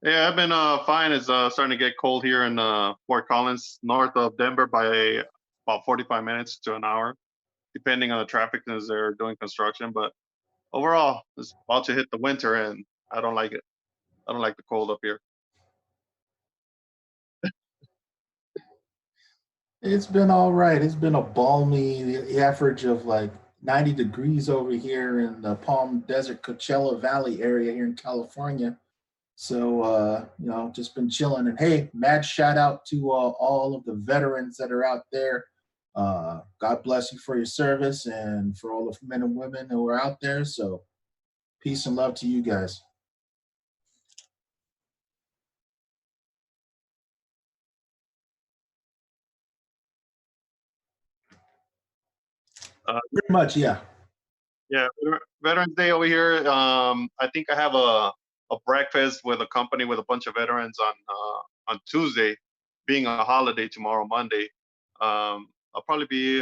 Yeah, I've been fine. It's starting to get cold here in Fort Collins, north of Denver, by about 45 minutes to an hour, depending on the traffic as they're doing construction. But overall, it's about to hit the winter, and I don't like it. I don't like the cold up here. It's been all right. It's been a balmy the average of like 90 degrees over here in the Palm Desert Coachella Valley area here in California. So, just been chilling. And hey, mad shout out to all of the veterans that are out there. God bless you for your service and for all the men and women who are out there. So, peace and love to you guys. Uh, Pretty much, yeah. yeah, Veterans Day over here. I think I have a breakfast with a company with a bunch of veterans on Tuesday, being a holiday tomorrow, Monday. I'll probably be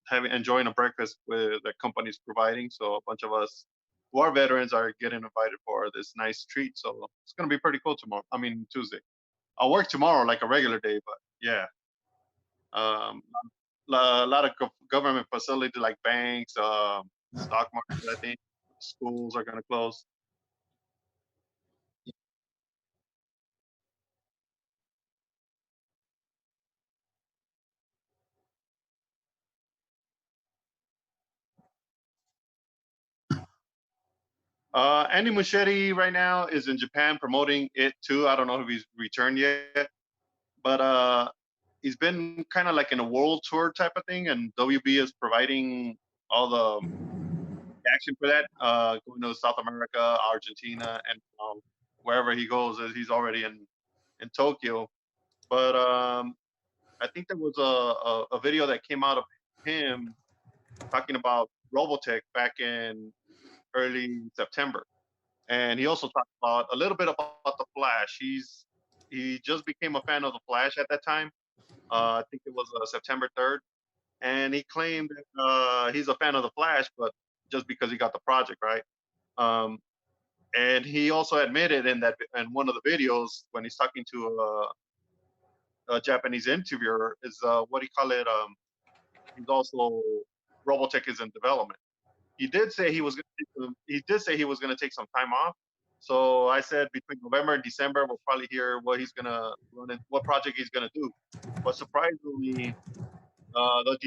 having enjoying a breakfast with the company's providing. So a bunch of us who are veterans are getting invited for this nice treat. So it's gonna be pretty cool tomorrow. I mean Tuesday. I'll work tomorrow like a regular day, but yeah. Um, a lot of government facilities like banks, stock market. I think schools are gonna close. Andy Muschietti right now is in Japan promoting it too. I don't know if he's returned yet, but he's been kind of like in a world tour type of thing, and WB is providing all the action for that. Going to South America, Argentina, and wherever he goes, he's already in Tokyo. But I think there was a video that came out of him talking about Robotech back in early September, and he also talked about a little bit about the Flash. He just became a fan of the Flash at that time. I think it was September 3rd, and he claimed that he's a fan of the Flash, but just because he got the project right. Um, and he also admitted in one of the videos when he's talking to a Japanese interviewer is what do you call it? He's also Robotech is in development. He did say he did say he was going to take some time off. So I said between November and December, we'll probably hear what he's gonna run in, what project he's gonna do. But surprisingly, the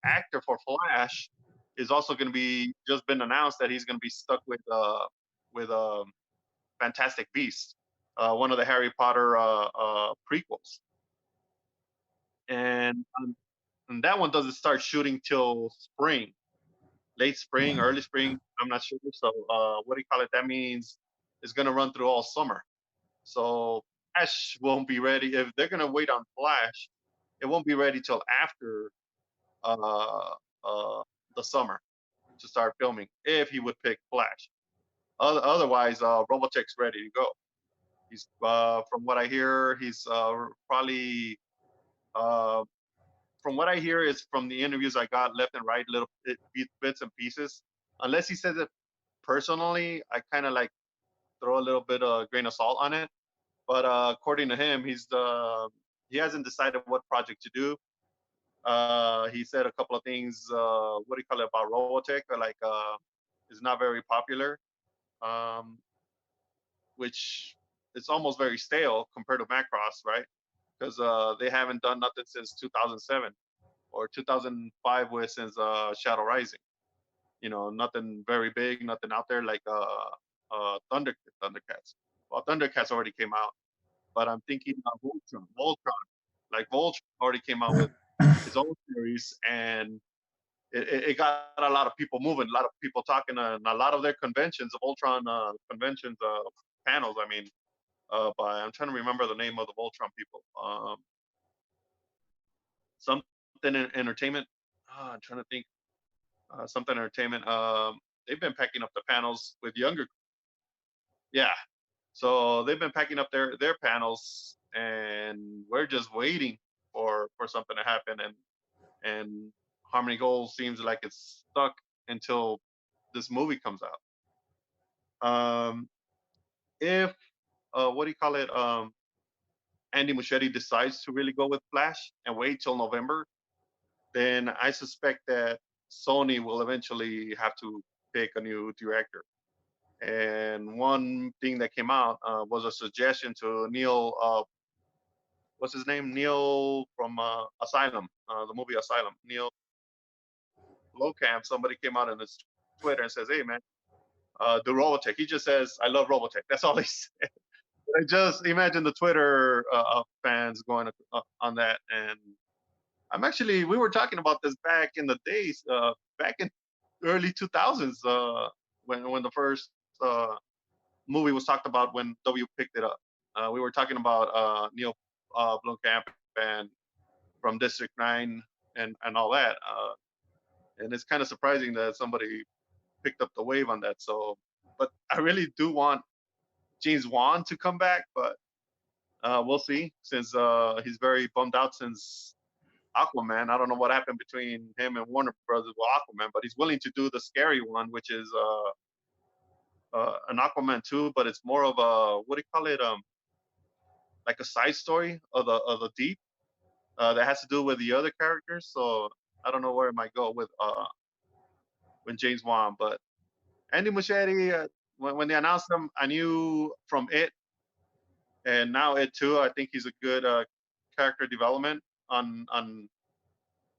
actor for Flash is also going to be just been announced that he's going to be stuck with Fantastic Beasts, one of the Harry Potter prequels, and that one doesn't start shooting till spring, late spring, early spring. I'm not sure. So what do you call it? That means it's going to run through all summer. So Flash won't be ready if they're going to wait on Flash. It won't be ready till after uh, uh, the summer to start filming if he would pick Flash. Otherwise, Robotech's ready to go. He's from what I hear, he's probably uh, from what I hear is from the interviews I got left and right, little bits and pieces. Unless he says it personally, I kind of like throw a little bit of grain of salt on it. But according to him, he hasn't decided what project to do. He said a couple of things. What do you call it about Robotech? Like, is not very popular, um, which is almost very stale compared to Macross, right? Because they haven't done nothing since 2007 or 2005 with since Shadow Rising. You know, nothing very big, nothing out there like Thundercats. Well, Thundercats already came out, but I'm thinking about Voltron. Like Voltron already came out with his own series, and it got a lot of people moving, a lot of people talking, and a lot of their conventions, of Voltron conventions, panels. I mean, by I'm trying to remember the name of the Voltron people. Something entertainment. I'm trying to think. Something entertainment. They've been packing up the panels with younger. Yeah. So they've been packing up their panels, and we're just waiting for something to happen. And Harmony Gold seems like it's stuck until this movie comes out. Um, if what do you call it? Andy Muschietti decides to really go with Flash and wait till November, then I suspect that Sony will eventually have to pick a new director. And one thing that came out was a suggestion to Neil, what's his name? Neil from Asylum, the movie Asylum. Neil Blomkamp. Somebody came out on his Twitter and says, "Hey man, do Robotech." He just says, "I love Robotech." That's all he said. I just imagine the Twitter fans going on that. And I'm actually, we were talking about this back in the days, back in early 2000s, when the first movie was talked about when W picked it up. We were talking about Neil Blomkamp and from District 9 and all that. And it's kind of surprising that somebody picked up the wave on that. So, but I really do want James Wan to come back, but we'll see. Since he's very bummed out since Aquaman. I don't know what happened between him and Warner Brothers with Aquaman, but he's willing to do the scary one, which is an Aquaman 2, but it's more of a, what do you call it? Like a side story of the deep that has to do with the other characters. So I don't know where it might go with James Wan, but Andy Muschietti. When they announced him, I knew from it, and now it too. I think he's a good character development on on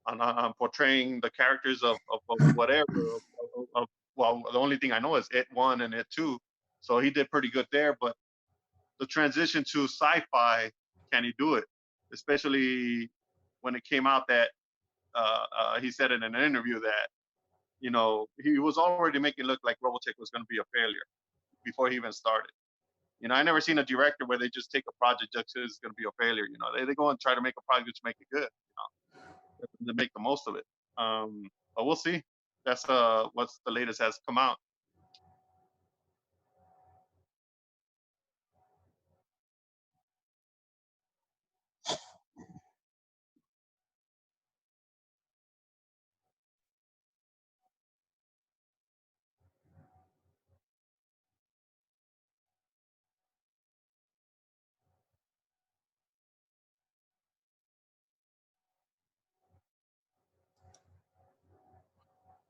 on portraying the characters of whatever. Well, the only thing I know is it one and it two, so he did pretty good there. But the transition to sci-fi, can he do it? Especially when it came out that he said in an interview that he was already making it look like Robotech was going to be a failure before he even started. I never seen a director where they just take a project just because it's going to be a failure. They go and try to make a project to make it good. To make the most of it. But we'll see. That's what's the latest has come out.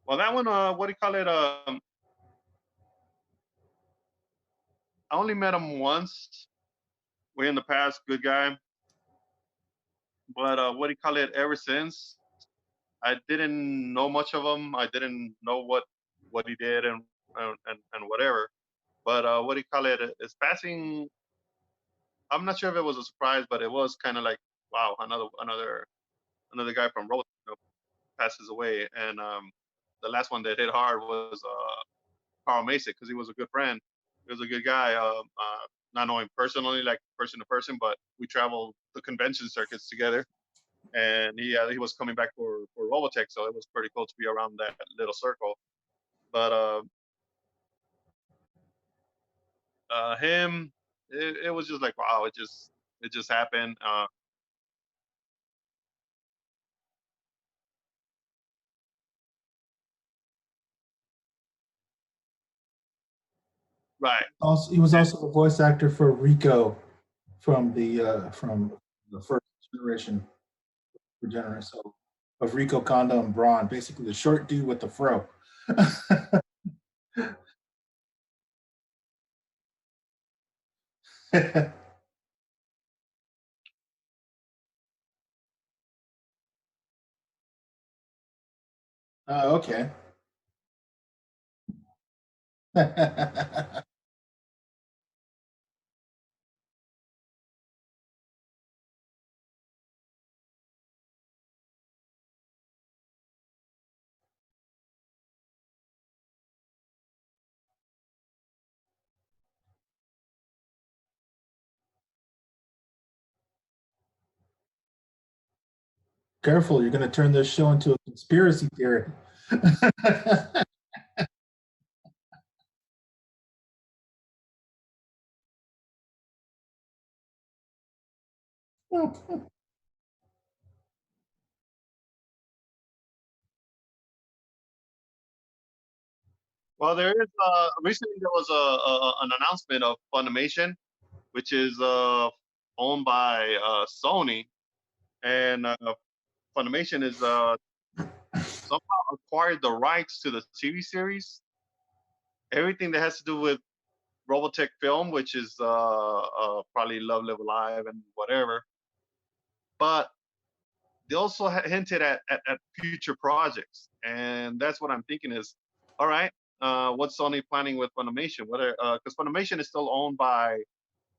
Well, that one, what do you call it? I only met him once. Way in the past, good guy. But what do you call it? Ever since, I didn't know much of him. I didn't know what he did and whatever. But what do you call it? His passing. I'm not sure if it was a surprise, but it was kind of like, wow, another guy from Robotech passes away. And the last one that hit hard was Carl Mason because he was a good friend. He was a good guy. Not knowing personally, like person to person, but we traveled the convention circuits together. And he was coming back for Robotech, so it was pretty cool to be around that little circle. But him, it was just like wow, it just happened. Right. Also, he was also the voice actor for Rico from the first generation so of Rico Conda and Braun, basically the short dude with the fro. Oh, okay. Careful, you're going to turn this show into a conspiracy theory. Well, there is recently there was an announcement of Funimation, which is owned by Sony, and Funimation is somehow acquired the rights to the TV series. Everything that has to do with Robotech film, which is probably Love Live Alive and whatever. But they also hinted at future projects, and that's what I'm thinking is, all right, what's Sony planning with Funimation? Whether because Funimation is still owned by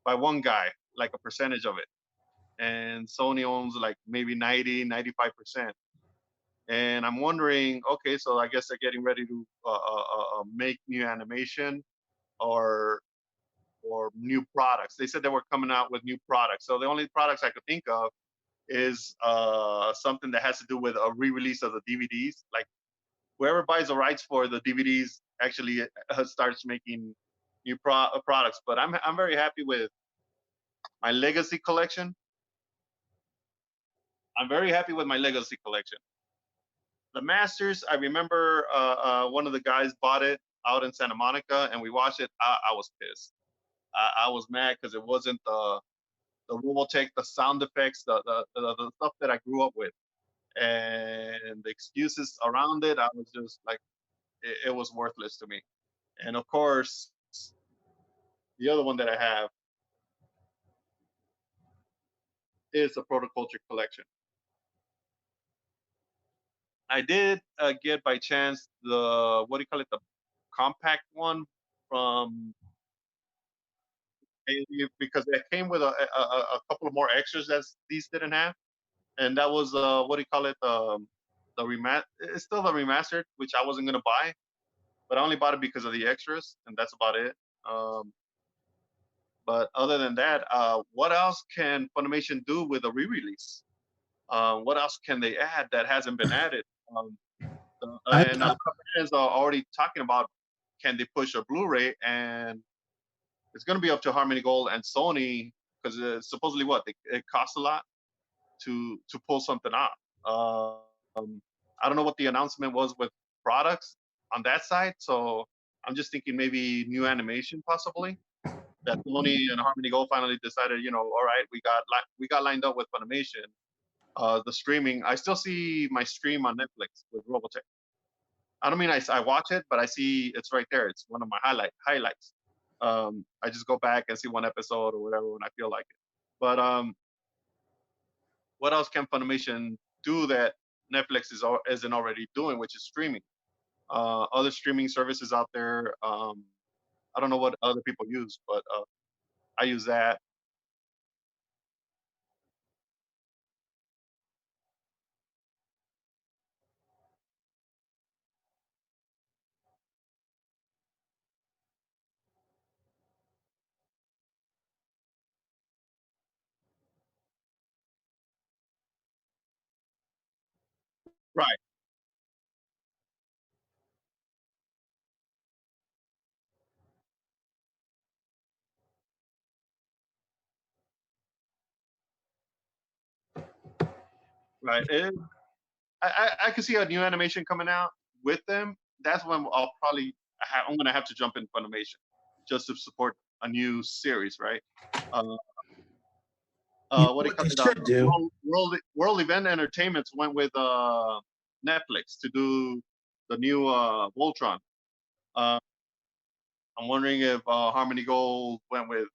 one guy, like a percentage of it, and Sony owns like maybe 90, 95%. And I'm wondering, okay, so I guess they're getting ready to make new animation or new products. They said they were coming out with new products. So the only products I could think of is something that has to do with a re-release of the DVDs. Like whoever buys the rights for the DVDs actually starts making new products. But I'm very happy with my Legacy collection. I'm very happy with my Legacy collection. The Masters, I remember one of the guys bought it out in Santa Monica, and we watched it. I was pissed. I was mad because it wasn't the Robotech, the sound effects, the stuff that I grew up with, and the excuses around it. I was just like, it was worthless to me. And of course, the other one that I have is the Protoculture collection. I did get by chance the what do you call it, the compact one from because it came with a couple of more extras that these didn't have, and that was what do you call it, the remat. It's still the remastered, which I wasn't gonna buy, but I only bought it because of the extras, and that's about it. But other than that, what else can Funimation do with a re-release? What else can they add that hasn't been added? I, And a lot of fans are already talking about can they push a Blu-ray, and it's going to be up to Harmony Gold and Sony because supposedly it costs a lot to pull something off. I don't know what the announcement was with products on that side, so I'm just thinking maybe new animation possibly. That Sony and Harmony Gold finally decided, all right, we got lined up with Funimation. The streaming, I still see my stream on Netflix with Robotech. I don't mean I watch it, but I see it's right there. It's one of my highlights. I just go back and see one episode or whatever when I feel like it. But what else can Funimation do that Netflix isn't already doing, which is streaming? Other streaming services out there. I don't know what other people use, but I use that. Right, right. I could see a new animation coming out with them. That's when I'm gonna have to jump in Funimation just to support a new series, right? Uh, you know what do you what call they it? should do? World Event Entertainments went with Netflix to do the new Voltron. Uh, I'm wondering if Harmony Gold went with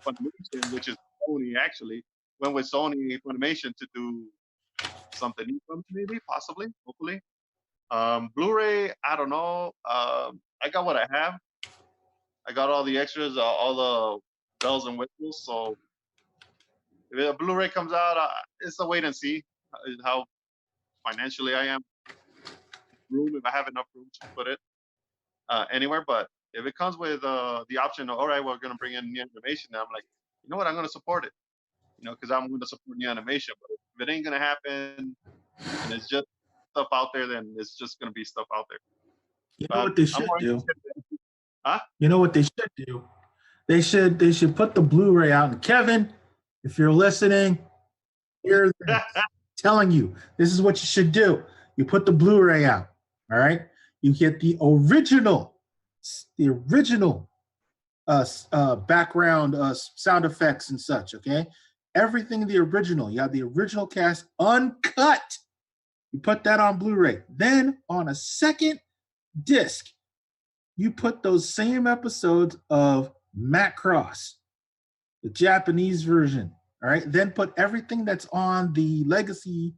Funimation, which is Sony actually, went with Sony Funimation to do something new, maybe, possibly, hopefully. Blu-ray, I don't know. I got what I have. I got all the extras, all the bells and whistles. So if a Blu-ray comes out, it's a wait and see how financially I am. Room if I have enough room to put it anywhere. But if it comes with the option of all right, we're gonna bring in new animation, I'm like, you know what, I'm gonna support it. Because I'm gonna support new animation. But if it ain't gonna happen and it's just stuff out there, then it's just gonna be stuff out there. You know But what they I'm should more do? interested. Huh? You know what they should do? They should put the Blu-ray out. And Kevin, if you're listening, hear this. Telling you, this is what you should do. You put the Blu-ray out. All right. You get the original background sound effects and such. Okay, everything the original. You have the original cast uncut. You put that on Blu-ray. Then on a second disc, you put those same episodes of Macross, the Japanese version. All right. Then put everything that's on the legacy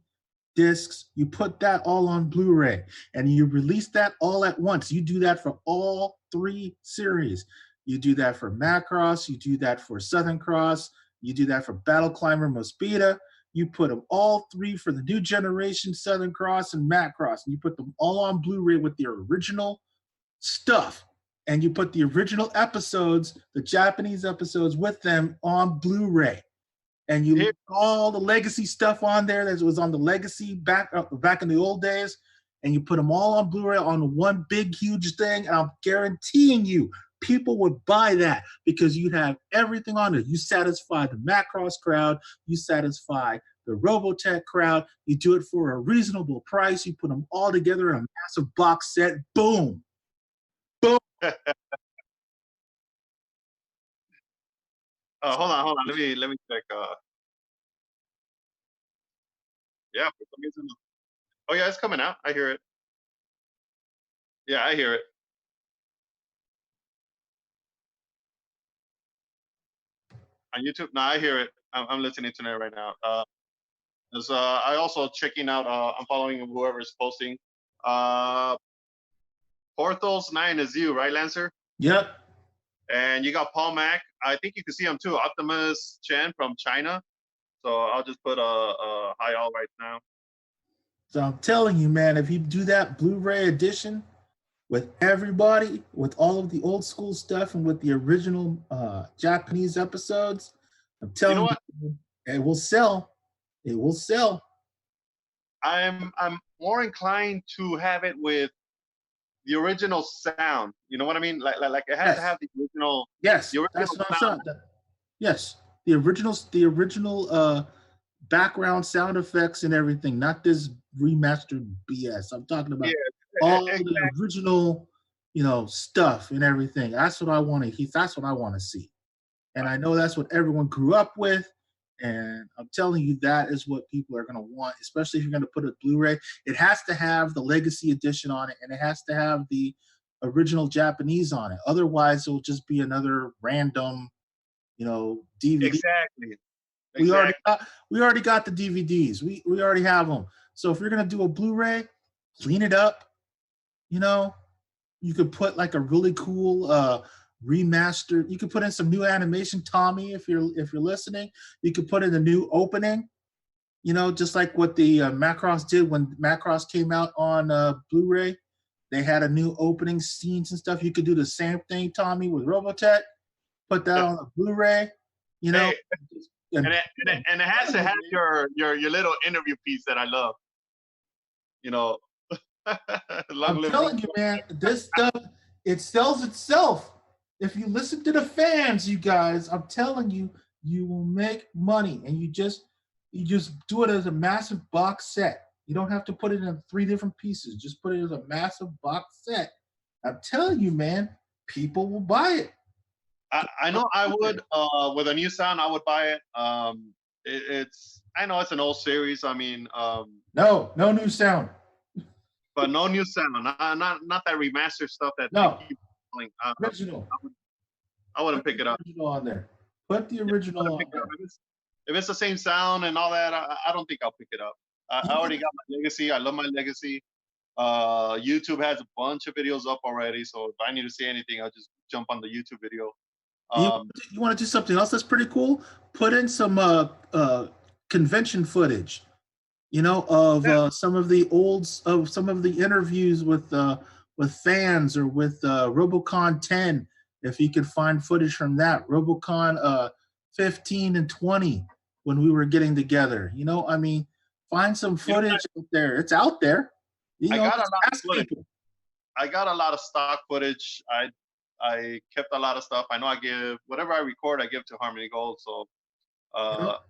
discs, you put that all on Blu-ray and you release that all at once. You do that for all three series. You do that for Macross, you do that for Southern Cross, you do that for Battle Climber Mospeada. You put them all three for the new generation, Southern Cross and Macross, and you put them all on Blu-ray with the original stuff. And you put the original episodes, the Japanese episodes, with them on Blu-ray. And you Here, put all the legacy stuff on there that was on the legacy back in the old days, and you put them all on Blu-ray on one big huge thing. And I'm guaranteeing you, people would buy that because you have everything on it. You satisfy the Macross crowd, you satisfy the Robotech crowd. You do it for a reasonable price. You put them all together in a massive box set. Boom, boom. hold on. Let me check. Yeah, for some reason. Oh yeah, it's coming out. I hear it. Yeah, I hear it on YouTube. No, I hear it. I'm listening to it right now. I also checking out. I'm following whoever's posting. Uh, Porthos 9 is you, right, Lancer? Yep. And you got Paul Mac. I think you can see him too. Optimus Chen from China. So I'll just put a hi all right now. So I'm telling you, man, if you do that Blu-ray edition with everybody, with all of the old school stuff and with the original Japanese episodes, I'm You know telling what? you, it will sell. It will sell. I'm more inclined to have it with the original sound. You know what I mean? Like it has to Yes, have yes, the that's original what I'm sound. saying. Yes, the original background sound effects and everything, not this remastered BS. I'm talking Yeah, about all the exactly. original, stuff and everything. That's what I want to. That's what I want to see. And I know that's what everyone grew up with. And I'm telling you, that is what people are going to want, especially if you're going to put a Blu-ray. It has to have the Legacy Edition on it, and it has to have the original Japanese on it. Otherwise, it will just be another random, DVD. Exactly. We already Exactly. got, we already got the DVDs. We already have them. So if you're going to do a Blu-ray, clean it up. You know, you could put like a really cool remastered. You could put in some new animation, Tommy, if you're listening. You could put in the new opening. Just like what the Macross did when Macross came out on Blu-ray. They had a new opening scenes and stuff. You could do the same thing, Tommy, with Robotech. Put that on a Blu-ray. You know, Hey, and and it has to have your little interview piece that I love. You know, long I'm live telling you, Robot. man, this stuff, it sells itself. If you listen to the fans, you guys, I'm telling you, you will make money. And you just do it as a massive box set. You don't have to put it in three different pieces. Just put it as a massive box set. I'm telling you, man, people will buy it. I know I would with a new sound I would buy it. It's I know it's an old series. I mean, No new sound. but no new sound. Not that remastered stuff that they No keep playing. original. I wouldn't Put pick the it up. original on there. Put the Yeah, I original wouldn't on pick it up. there. If it's the same sound and all that, I don't think I'll pick it up. I You know, already got my legacy. I love my legacy. YouTube has a bunch of videos up already, so if I need to see anything, I'll just jump on the YouTube video. You Um, you want to do something else that's pretty cool? Put in some convention footage, of yeah, some of the interviews with fans or with Robocon 10. If you could find footage from that, Robocon 15 and 20 when we were getting together. I mean, find some you know, footage out there. It's out there. I got a Just lot of ask footage. people. I got a lot of stock footage. I kept a lot of stuff. I know I give whatever I record, I give to Harmony Gold. So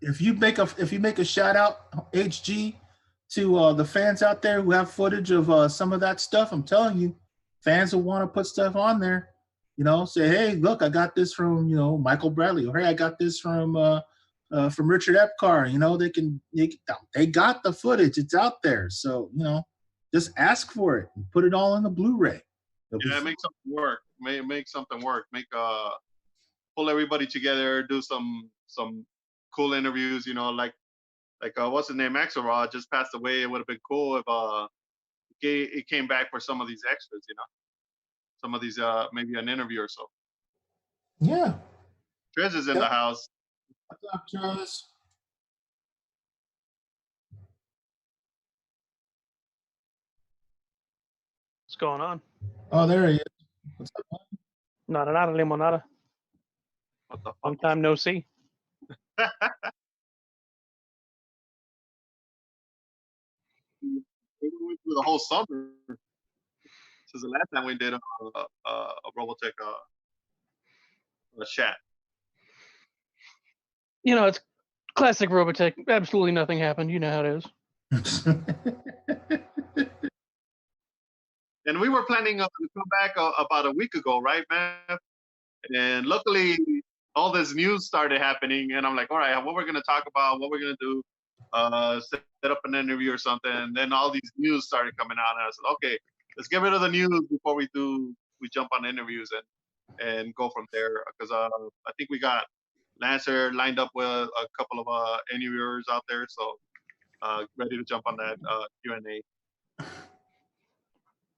If you make a shout out HG to the fans out there who have footage of some of that stuff, I'm telling you, fans will want to put stuff on there. Say, hey, look, I got this from Michael Bradley, or hey, I got this from Richard Epcar. They got the footage. It's out there. So just ask for it and put it all on the Blu-ray. Yeah, make something work. Make something work. Pull everybody together. Do some cool interviews. Like what's his name? Axelrod just passed away. It would have been cool if it came back for some of these extras. Some of these maybe an interview or so. Yeah. Treiz is in the house. What's up, Travis? What's going on? Oh, there he is. What's up? Nada, nada, limonada. What the fuck? Long time no see. We went through the whole summer since the last time we did a Robotech chat. It's classic Robotech. Absolutely nothing happened. You know how it is. And we were planning to come back about a week ago, right, man? And luckily, all this news started happening, and I'm like, all right, what we're gonna talk about, what we're gonna do, set up an interview or something. And then all these news started coming out, and I said, okay, let's get rid of the news before we jump on interviews and go from there. Because I think we got Lancer lined up with a couple of interviewers out there, so ready to jump on that Q&A.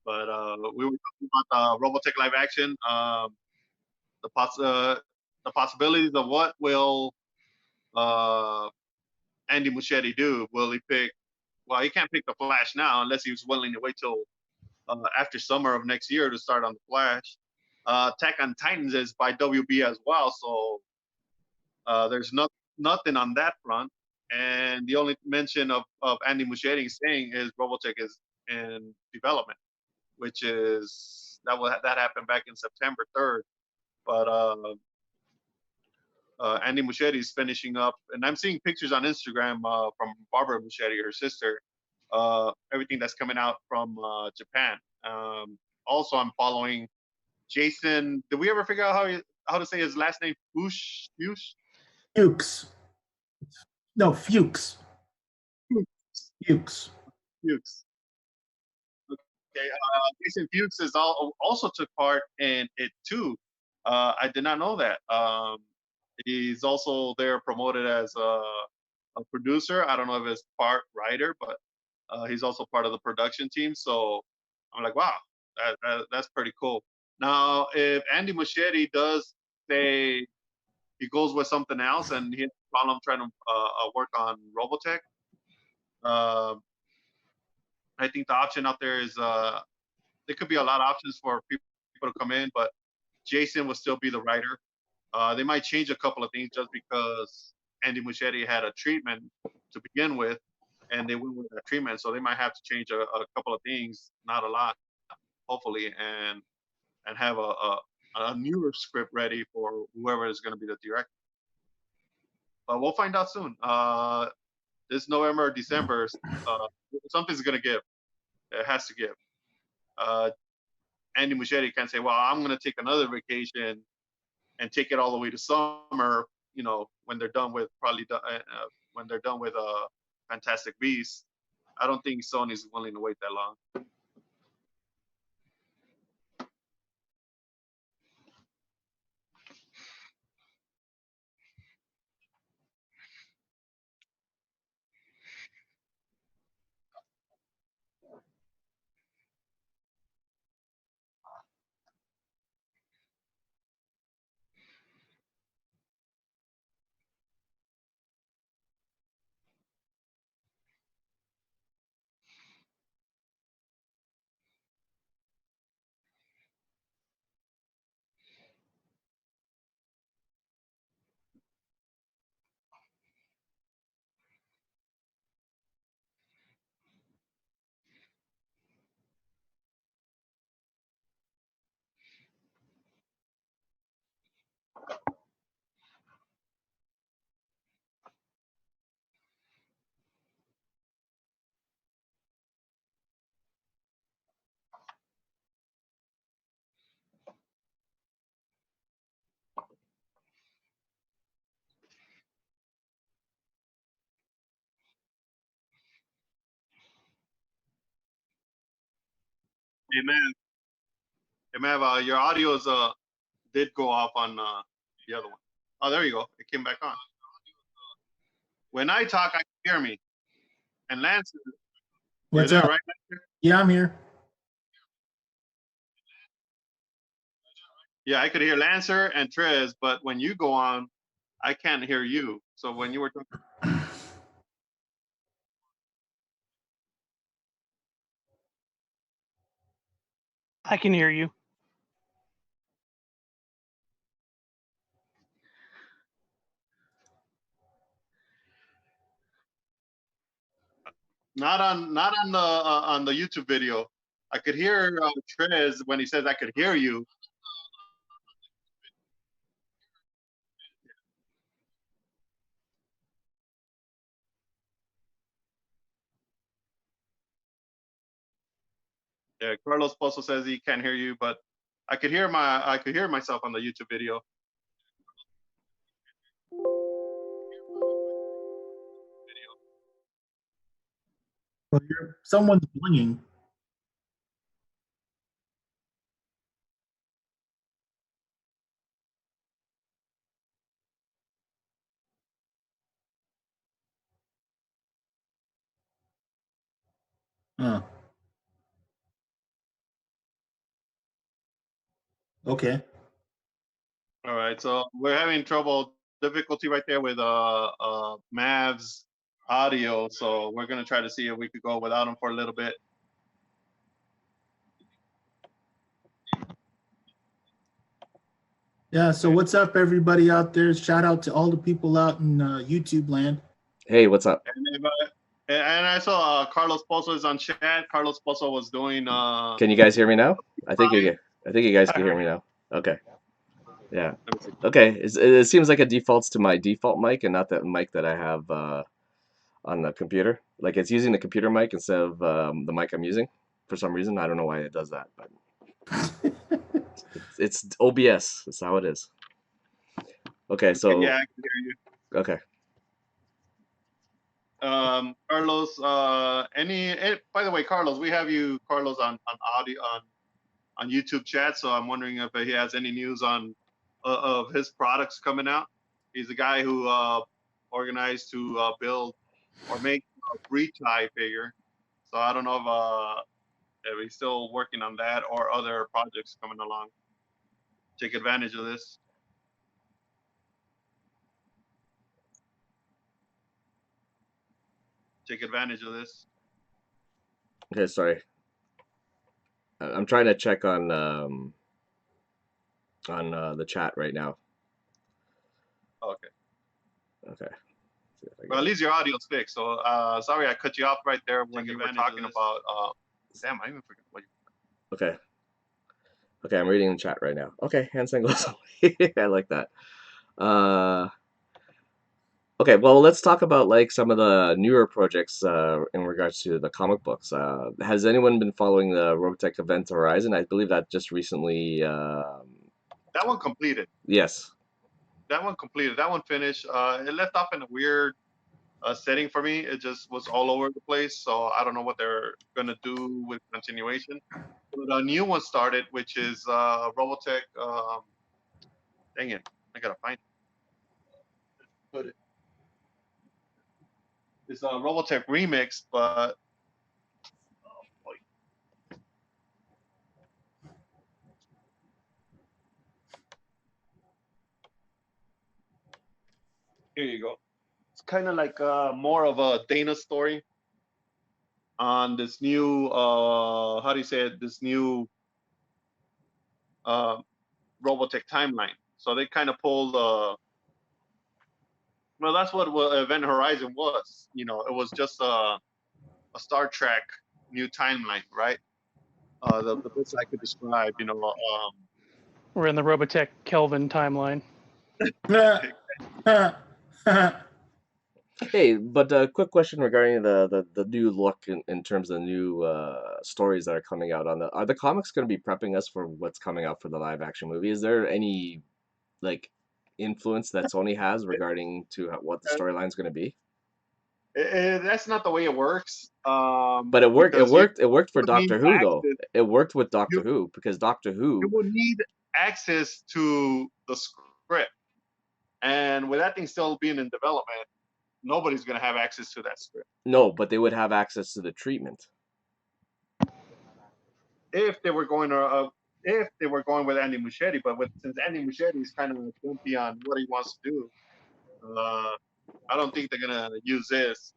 But we were talking about Robotech live action, the possibilities of what will Andy Muschietti do. Will he pick? Well, he can't pick the Flash now unless he's willing to wait till after summer of next year to start on the Flash. Attack on Titans is by WB as well, so there's nothing on that front. And the only mention of Andy Muschietti saying is Robotech is in development, which is that happened back in September 3rd. But Andy Muschietti is finishing up, and I'm seeing pictures on Instagram from Barbara Muschietti, her sister, everything that's coming out from Japan. Also, I'm following Jason. Did we ever figure out how to say his last name? Fuchs? Fuchs. No, Fuchs. Fuchs. Fuchs. Okay, Jason Fuchs is also took part in it too. I did not know that. He's also there promoted as a producer. I don't know if it's part writer, but he's also part of the production team. So I'm like, wow, that's pretty cool. Now, if Andy Muschietti does say he goes with something else and he has a problem trying to work on Robotech, I think the option out there is there could be a lot of options for people to come in, but Jason will still be the writer. They might change a couple of things just because Andy Muschietti had a treatment to begin with, and they went with that treatment, so they might have to change a couple of things, not a lot, hopefully, and have a newer script ready for whoever is going to be the director. But we'll find out soon. This November or December, something's going to give. It has to give. Andy Muschietti can't say, well, I'm going to take another vacation and take it all the way to summer, when they're done with Fantastic Beasts. I don't think Sony's willing to wait that long. Hey man, hey man, your audio is did go off on the other one. Oh, there you go. It came back on. When I talk, I can hear me. And Lance, you're What's there, up? right? Yeah, I'm here. Yeah, I could hear Lancer and Treiz, but when you go on, I can't hear you. So when you were talking, I can hear you. not on the YouTube video. I could hear Treiz when he says I could hear you. Yeah, Carlos Pozo says he can't hear you, but I could hear myself on the YouTube video. Well, someone's blinging. Huh. Okay. All right, so we're having difficulty right there with Mav's audio, so we're gonna try to see if we could go without him for a little bit. Yeah. So what's up, everybody out there? Shout out to all the people out in YouTube land. Hey, what's up? And I saw Carlos Pozo is on chat. Carlos Pozo was doing. Can you guys hear me now? I think you guys can hear me now. Okay. Yeah. Okay. It seems like it defaults to my default mic and not the mic that I have on the computer. Like it's using the computer mic instead of the mic I'm using for some reason. I don't know why it does that, but it's OBS. That's how it is. Okay. So yeah, I can hear you. okay. Carlos, by the way, Carlos, we have you, Carlos, on audio on YouTube chat. So I'm wondering if he has any news on of his products coming out. He's the guy who organized to build or make a breach eye figure. So I don't know if he's still working on that or other projects coming along. Take advantage of this. Take advantage of this. Okay. Sorry. I'm trying to check on the chat right now. Okay. Okay. Well, at least your audio's fixed. So sorry I cut you off right there when you were talking about. Damn, I even forgot what you. Okay. Okay, I'm reading the chat right now. Okay, hand sign goes away. I like that. Okay, well, let's talk about like some of the newer projects in regards to the comic books. Has anyone been following the Robotech event Horizon? I believe that just recently. That one completed. Yes. That one completed. That one finished. It left off in a weird setting for me. It just was all over the place. So I don't know what they're gonna do with continuation. But a new one started, which is Robotech. Dang it, I gotta find it. Put it. It's a Robotech remix, but oh boy. Here you go. It's kind of like more of a Dana story on this new how do you say it? This new uh, Robotech timeline. So they kind of pulled well, that's what Event Horizon was. You know, it was just a Star Trek new timeline, right? The best I could describe, you know. We're in the Robotech Kelvin timeline. Hey, but a quick question regarding the new look in terms of the new stories that are coming out on are the comics going to be prepping us for what's coming out for the live action movie? Is there any like influence that Sony has regarding to what the storyline is going to be? That's not the way it works. But it worked. It Because you worked. It worked for would need Doctor Who though. access. It worked with Doctor You Who because Doctor you Who. would need access to the script, and with that thing still being in development, nobody's gonna have access to that script. No, but they would have access to the treatment. If they were going to, if they were going with Andy Muschietti, but since Andy Muschietti is kind of jumpy on what he wants to do, I don't think they're gonna use this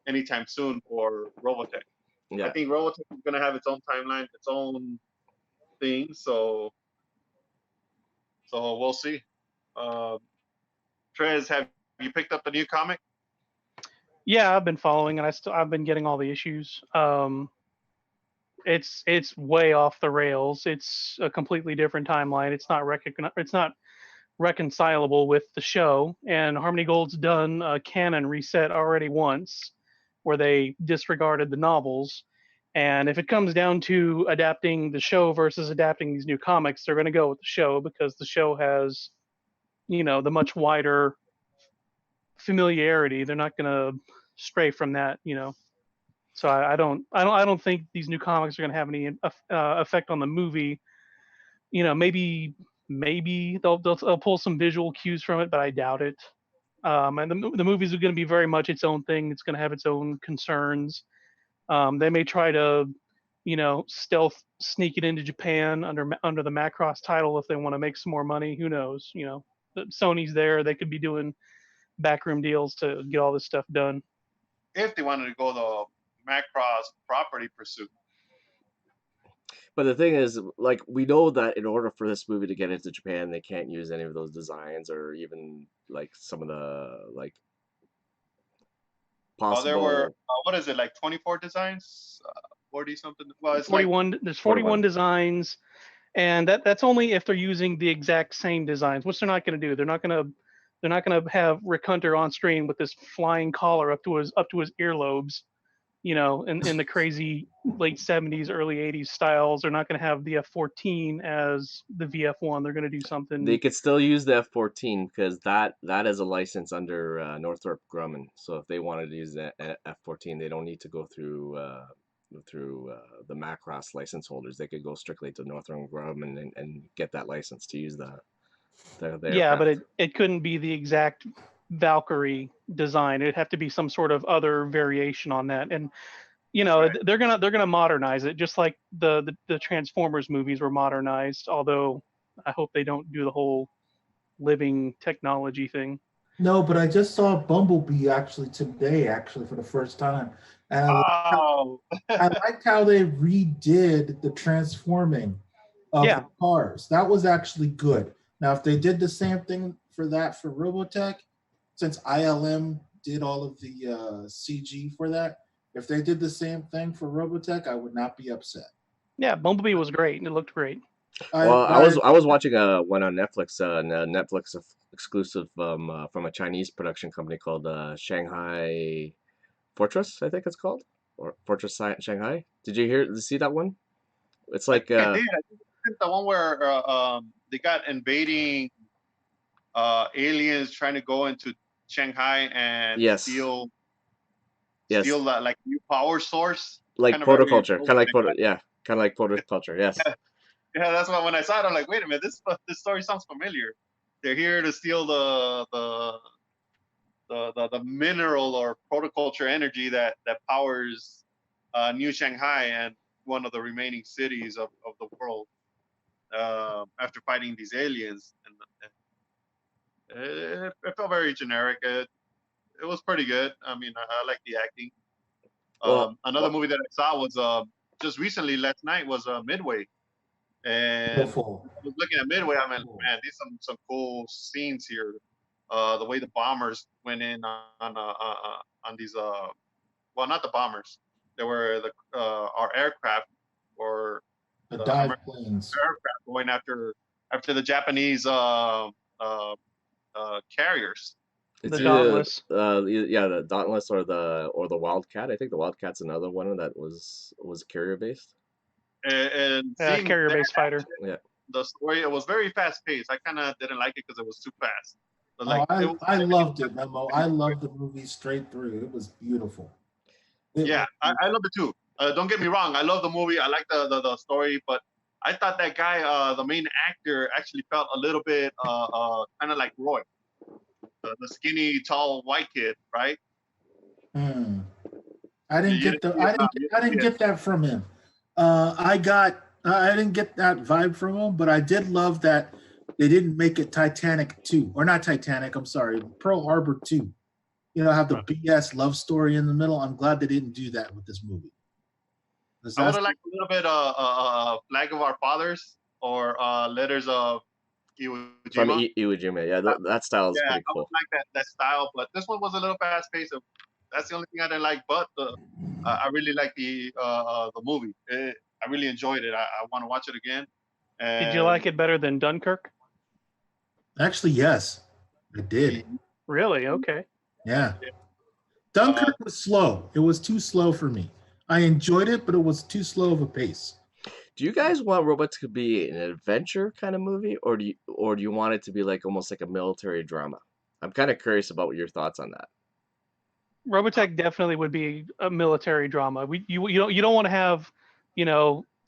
anytime soon for Robotech. I Yeah. think Robotech is gonna have its own timeline, its own thing. So we'll see. Treiz, have you picked up the new comic? Yeah, I've been following, and I've been getting all the issues. It's way off the rails. It's a completely different timeline. It's not reconcilable with the show. And Harmony Gold's done a canon reset already once, where they disregarded the novels. And if it comes down to adapting the show versus adapting these new comics, they're going to go with the show because the show has, the much wider familiarity. They're not going to stray from that. So I don't think these new comics are going to have any effect on the movie. Maybe they'll pull some visual cues from it, but I doubt it. And the movies are going to be very much its own thing. It's going to have its own concerns. They may try to, stealth sneak it into Japan under the Macross title if they want to make some more money. Who knows? Sony's there. They could be doing backroom deals to get all this stuff done. If they wanted to go the Macross property pursuit. But the thing is, like, we know that in order for this movie to get into Japan, they can't use any of those designs or even like some of the like There were possible. what is it, like 24 designs, 40 something? Well, it's 41. like There's 41 41. designs, and that's only if they're using the exact same designs, which they're not going to do. They're not going to have Rick Hunter on screen with this flying collar up to his earlobes. In the crazy late 70s, early 80s styles. They're not going to have the F-14 as the VF-1. They're going to do something. They could still use the F-14 because that is a license under Northrop Grumman. So if they wanted to use the F-14, they don't need to go through the Macross license holders. They could go strictly to Northrop Grumman and get that license to use the yeah, aircraft. but it couldn't be the exact Valkyrie design. It'd have to be some sort of other variation on that. And right. they're gonna modernize it, just like the Transformers movies were modernized. Although I hope they don't do the whole living technology thing. No, but I just saw Bumblebee actually today, for the first time. And I liked how they redid the transforming of the cars. That was actually good. Now, if they did the same thing for Robotech, since ILM did all of the CG for that, if they did the same thing for Robotech, I would not be upset. Yeah, Bumblebee was great, and it looked great. Well, I was watching one on Netflix, a Netflix exclusive from a Chinese production company called Shanghai Fortress, I think it's called, or Fortress Shanghai. Did you see that one? It's like I did. I think it's the one where they got invading aliens trying to go into Shanghai and yes, steal that like new power source. Like kind of protoculture, kind of like protoculture. Yes. Yeah, that's why when I saw it, I'm like, wait a minute, this story sounds familiar. They're here to steal the mineral or protoculture energy that powers New Shanghai and one of the remaining cities of the world after fighting these aliens. And it felt very generic. It was pretty good. I mean, I like the acting. Another movie that I saw was just recently last night was Midway. And I was looking at Midway. I mean, man, these some cool scenes here. The way the bombers went in on these well, not the bombers. They were our aircraft or the dive planes. Aircraft going after the Japanese carriers. It's the Dauntless. The Dauntless or the Wildcat. I think the Wildcat's another one that was carrier based. And carrier based fighter. Yeah. The story, it was very fast paced. I kind of didn't like it because it was too fast. But Oh, like it was, I loved it, Memo. I loved the movie straight through. It was beautiful. yeah, I love it too. Don't get me wrong, I love the movie. I like the story, but I thought that guy, the main actor, actually felt a little bit kind of like Roy, the skinny, tall, white kid, right? Hmm. I didn't You get didn't see it, I didn't get that from him. I didn't get that vibe from him, but I did love that they didn't make it Titanic 2, or not Titanic, I'm sorry, Pearl Harbor 2. You know, have the BS love story in the middle. I'm glad they didn't do that with this movie. I would have liked a little bit Flag of Our Fathers or Letters of Iwo From Jima. Iwo Jima. Yeah, that style is Yeah, pretty I would cool. like that style, but this one was a little fast paced. That's the only thing I didn't like. But I really like the movie. I really enjoyed it. I want to watch it again. Did you like it better than Dunkirk? Actually, yes, I did. Really? Okay. Yeah. Dunkirk was slow. It was too slow for me. I enjoyed it, but it was too slow of a pace. Do you guys want Robotech to be an adventure kind of movie, or do you want it to be like almost like a military drama? I'm kind of curious about your thoughts on that. Robotech definitely would be a military drama. You don't want to have,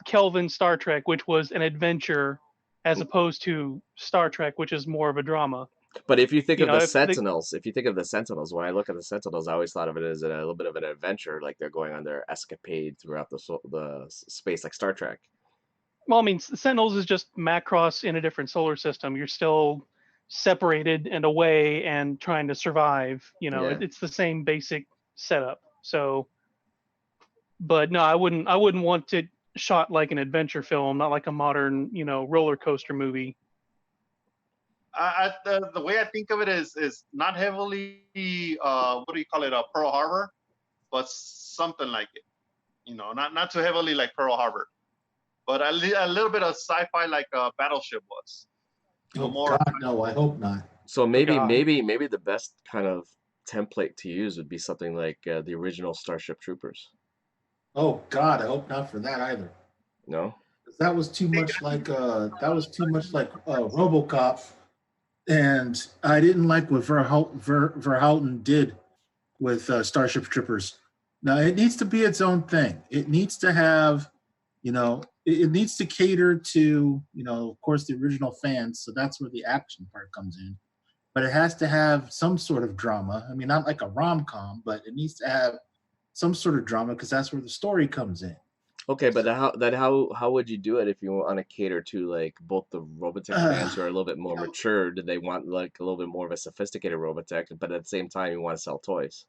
Kelvin Star Trek, which was an adventure, as opposed to Star Trek, which is more of a drama. But if you think You of know, the if the, Sentinels, when I look at the Sentinels, I always thought of it as a little bit of an adventure, like they're going on their escapade throughout the space, like Star Trek. well, I mean, Sentinels is just Macross in a different solar system. You're still separated and away and trying to survive. Yeah. It's the same basic setup. So, but no, I wouldn't want it shot like an adventure film, not like a modern, roller coaster movie. The way I think of it is not heavily what do you call it, Pearl Harbor, but something like it. Not too heavily like Pearl Harbor, but a little bit of sci-fi like Battleship was. Oh More. God, no! I hope not. So maybe God. maybe the best kind of template to use would be something like the original Starship Troopers. Oh God, I hope not for that either. No? That was too much like RoboCop, and I didn't like what Verhoeven did with Starship Troopers. Now it needs to be its own thing. It needs to have, it needs to cater to, of course, the original fans. So that's where the action part comes in. But it has to have some sort of drama. I mean, not like a rom-com, but it needs to have some sort of drama because that's where the story comes in. Okay, but how would you do it if you want to cater to like both the Robotech fans who are a little bit more mature? Do they want like a little bit more of a sophisticated Robotech, but at the same time you want to sell toys?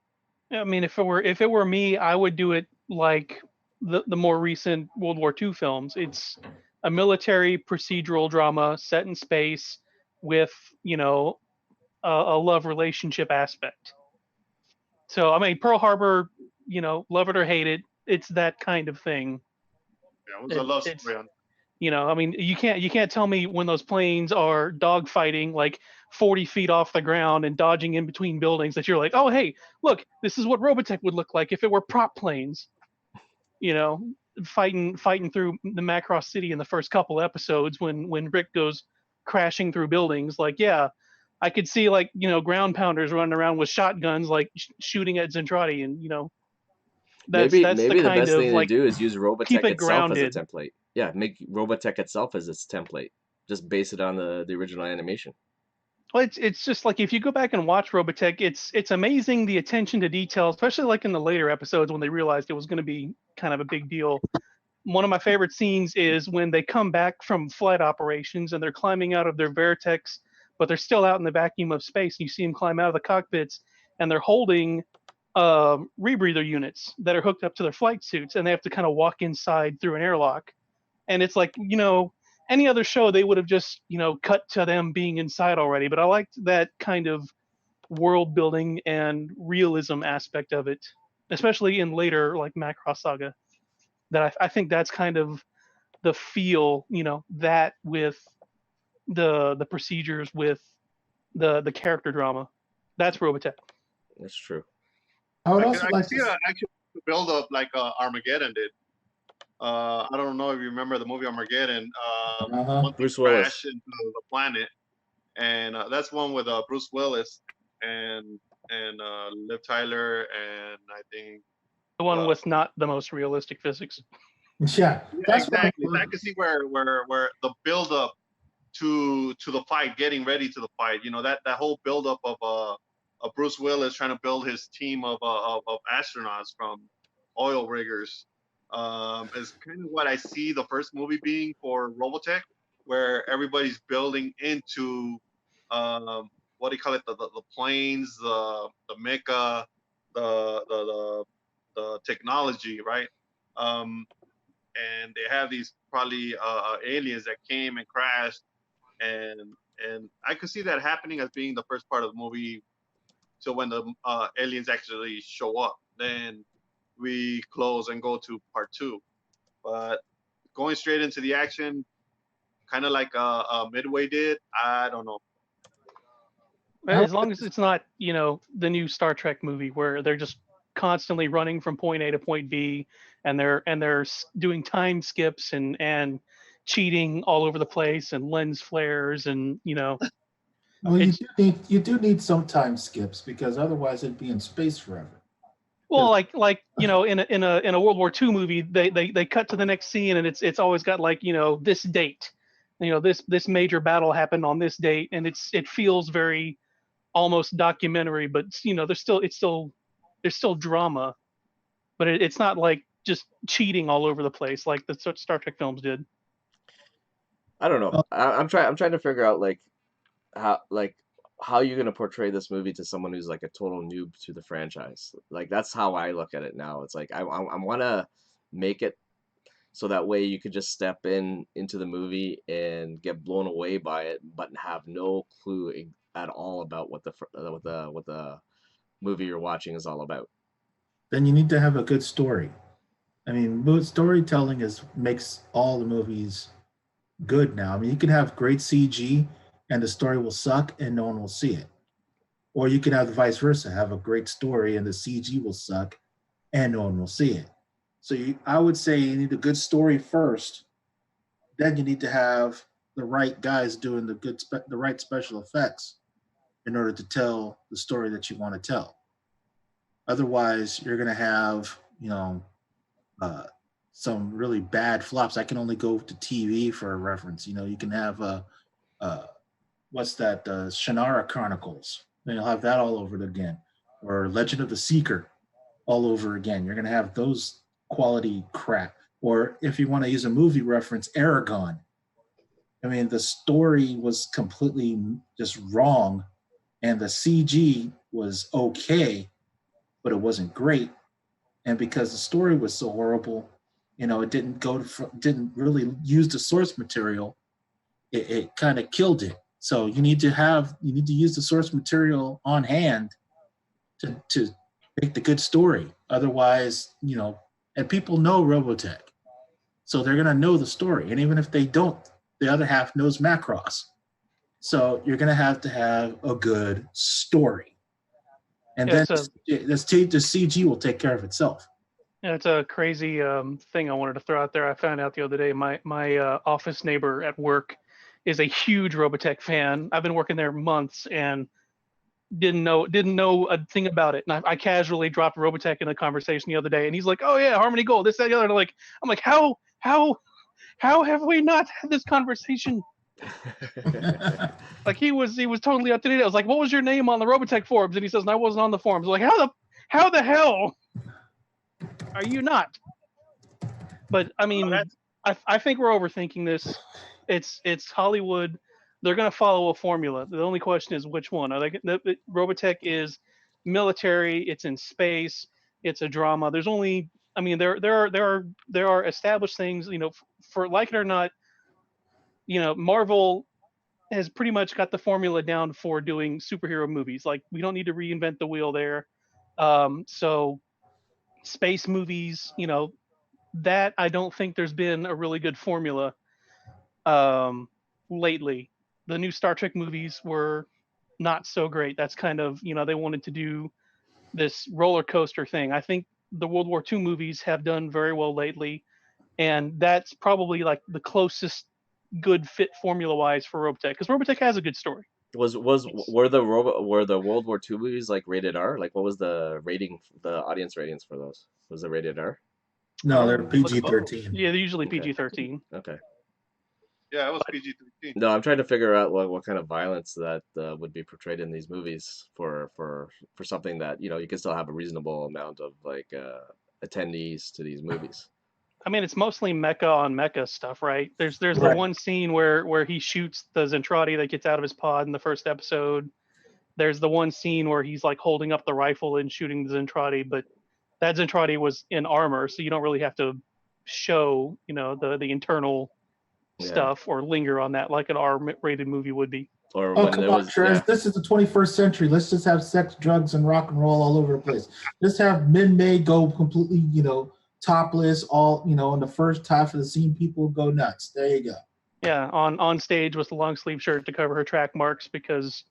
I mean, if it were me, I would do it like the more recent World War II films. It's a military procedural drama set in space with a love relationship aspect. So I mean, Pearl Harbor, love it or hate it, it's that kind of thing. Yeah, it was a love It's story. I mean, you can't tell me when those planes are dogfighting like 40 feet off the ground and dodging in between buildings that you're like, oh hey, look, this is what Robotech would look like if it were prop planes. You know, fighting through the Macross City in the first couple episodes when Rick goes crashing through buildings. Like, yeah, I could see like ground pounders running around with shotguns like shooting at Zentradi, and that's the Maybe the kind best of thing to like do is use keep Robotech it itself as a grounded. template. Yeah, make Robotech itself as its template. Just base it on the original animation. Well, it's just like if you go back and watch Robotech, it's amazing the attention to detail, especially like in the later episodes when they realized it was going to be kind of a big deal. One of my favorite scenes is when they come back from flight operations and they're climbing out of their Vertex, but they're still out in the vacuum of space. And you see them climb out of the cockpits, and they're holding rebreather units that are hooked up to their flight suits, and they have to kind of walk inside through an airlock. And it's like, any other show they would have just, cut to them being inside already. But I liked that kind of world building and realism aspect of it, especially in later like Macross Saga. That I think that's kind of the feel, that with the procedures, with the character drama. That's Robotech. That's true. I would I also can like see to. an actual build up like Armageddon did. I don't know if you remember the movie Armageddon. Uh-huh. Once they Bruce Willis. crash into the planet, and that's one with Bruce Willis and Liv Tyler, and I think The one uh, with not the most realistic physics. Yeah, yeah, that's what exactly. So I can see where the build up to the fight, getting ready to the fight. You know, that whole build up of Bruce Willis trying to build his team of astronauts from oil riggers is kind of what I see the first movie being for Robotech, where everybody's building into um, what do you call it, the planes, the mecha, the technology, right? Um, and they have these probably aliens that came and crashed, and and I could see that happening as being the first part of the movie. So when the aliens actually show up, then we close and go to part two. But going straight into the action, kind of like Midway did, I don't know. As long as it's not, the new Star Trek movie where they're just constantly running from point A to point B, and they're doing time skips and cheating all over the place and lens flares and Well, it's you do need some time skips because otherwise it'd be in space forever. well like in a World War II movie they cut to the next scene and it's always got like this date, this major battle happened on this date, and it feels very almost documentary, but there's still drama, but it's not like just cheating all over the place like the Star Trek films did. I don't know. Well, I'm trying to figure out like how you're gonna portray this movie to someone who's like a total noob to the franchise. Like that's how I look at it now. It's like I want to make it so that way you could just step into the movie and get blown away by it, but have no clue at all about what the movie you're watching is all about. then you need to have a good story. I mean, storytelling makes all the movies good now. I mean, you can have great CG and the story will suck and no one will see it. Or you can have the vice versa, have a great story and the CG will suck and no one will see it. So I would say you need a good story first. Then you need to have the right guys doing the right special effects in order to tell the story that you want to tell. Otherwise, you're going to have, uh, some really bad flops. I can only go to TV for a reference. You can have uh, what's that? Shannara Chronicles. Then you'll have that all over it again, or Legend of the Seeker all over again. You're going to have those quality crap. Or if you want to use a movie reference, Aragon. I mean, the story was completely just wrong, and the CG was okay, but it wasn't great. And because the story was so horrible, it didn't really use the source material. It kind of killed it. So you need to use the source material on hand to make the good story. Otherwise, and people know Robotech, so they're gonna know the story. And even if they don't, the other half knows Macross. So you're gonna have to have a good story, and Yeah, then the CG will take care of itself. it's a crazy thing I wanted to throw out there. I found out the other day my office neighbor at work is a huge Robotech fan. I've been working there months and didn't know a thing about it. And I casually dropped Robotech in a conversation the other day, and he's like, "Oh yeah, Harmony Gold, this, that, the other." And I'm like, how have we not had this conversation? Like he was totally up to date. I was like, "What was your name on the Robotech forums?" And he says, "And I wasn't on the forums." I'm like, how the hell are you not? But I mean, I think we're overthinking this. It's Hollywood. They're going to follow a formula. The only question is which one. Robotech is military. It's in space. It's a drama. There's only. I mean, there are established things. For like it or not, Marvel has pretty much got the formula down for doing superhero movies. Like we don't need to reinvent the wheel there. So space movies, that I don't think there's been a really good formula lately. The new Star Trek movies were not so great. That's kind of, they wanted to do this roller coaster thing. I think the World War II movies have done very well lately, and that's probably like the closest good fit formula wise for Robotech, because Robotech has a good story. Were the World War II movies like rated R? Like what was the rating, the audience ratings for those? Was it rated R? No, they're Look at PG-13. Yeah, they're usually Okay. PG-13. Okay. Yeah, it was PG-13. No, I'm trying to figure out what kind of violence that would be portrayed in these movies for something that you can still have a reasonable amount of like attendees to these movies. I mean, it's mostly mecha on mecha stuff, right? There's the Right. one scene where he shoots the Zentradi that gets out of his pod in the first episode. There's the one scene where he's like holding up the rifle and shooting the Zentradi, but that Zentradi was in armor, so you don't really have to show, the internal Yeah. stuff or linger on that like an R-rated movie would be. Or Oh, when come there on, was Treiz. This is the 21st century. Let's just have sex, drugs, and rock and roll all over the place. Just have Min-May go completely, topless, all, in the first half of the scene, people go nuts. There you go. Yeah, on stage with the long sleeve shirt to cover her track marks because,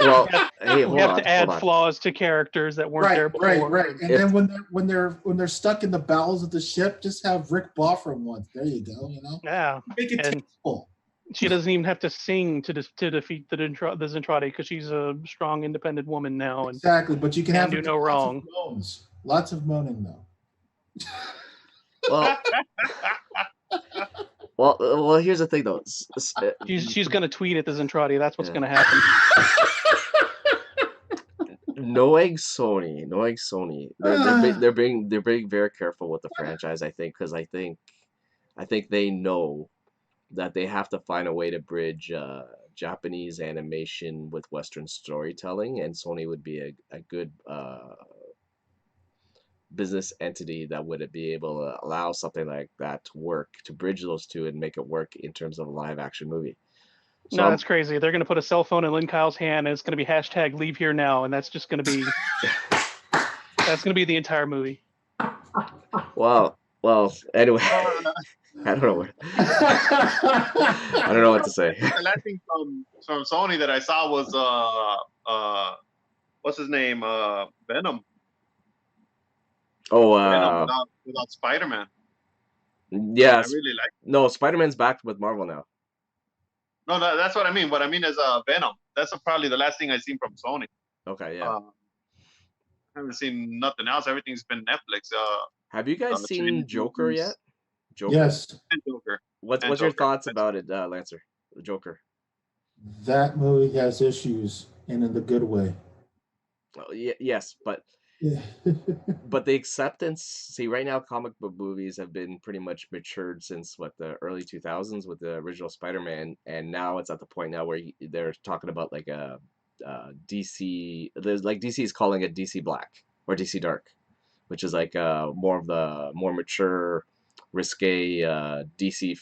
Well, hey, we hold have on, to add hold on. flaws to characters that weren't there before. Right. And then when they're stuck in the bowels of the ship, just have Rick Boffer once. There you go. Yeah, Make it and tasteful. she doesn't even have to sing to defeat the Zentradi because she's a strong, independent woman now. And Exactly, but you can have do no lots wrong. of moans. Lots of moaning though. Well, here's the thing though. she's gonna tweet at the Zentradi. That's what's gonna happen. Knowing Sony, they're being very careful with the franchise. I think because I think they know that they have to find a way to bridge Japanese animation with Western storytelling, and Sony would be a good business entity that would be able to allow something like that to work, to bridge those two and make it work in terms of a live action movie. So No, that's crazy. They're gonna put a cell phone in Lin Kyle's hand, and it's gonna be hashtag Leave Here Now, and that's just gonna be the entire movie. well, anyway, I don't know. I don't know what to say. The last thing from Sony that I saw was what's his name? Venom. Oh, Venom without Spider-Man. yes. I really like. No, Spider-Man's back with Marvel now. No, that's what I mean. What I mean is Venom. That's probably the last thing I've seen from Sony. Okay, yeah. I haven't seen nothing else. Everything's been Netflix. Have you guys seen Joker movies. yet? Joker. Yes. And Joker. What's And your Joker. thoughts about it, Lancer? The Joker. That movie has issues, and in the good way. Oh, yes, but Yeah. but the acceptance. See, right now, comic book movies have been pretty much matured since the early 2000s with the original Spider-Man, and now it's at the point now where they're talking about like a DC. There's like DC is calling it DC Black or DC Dark, which is like more of the more mature, risque DC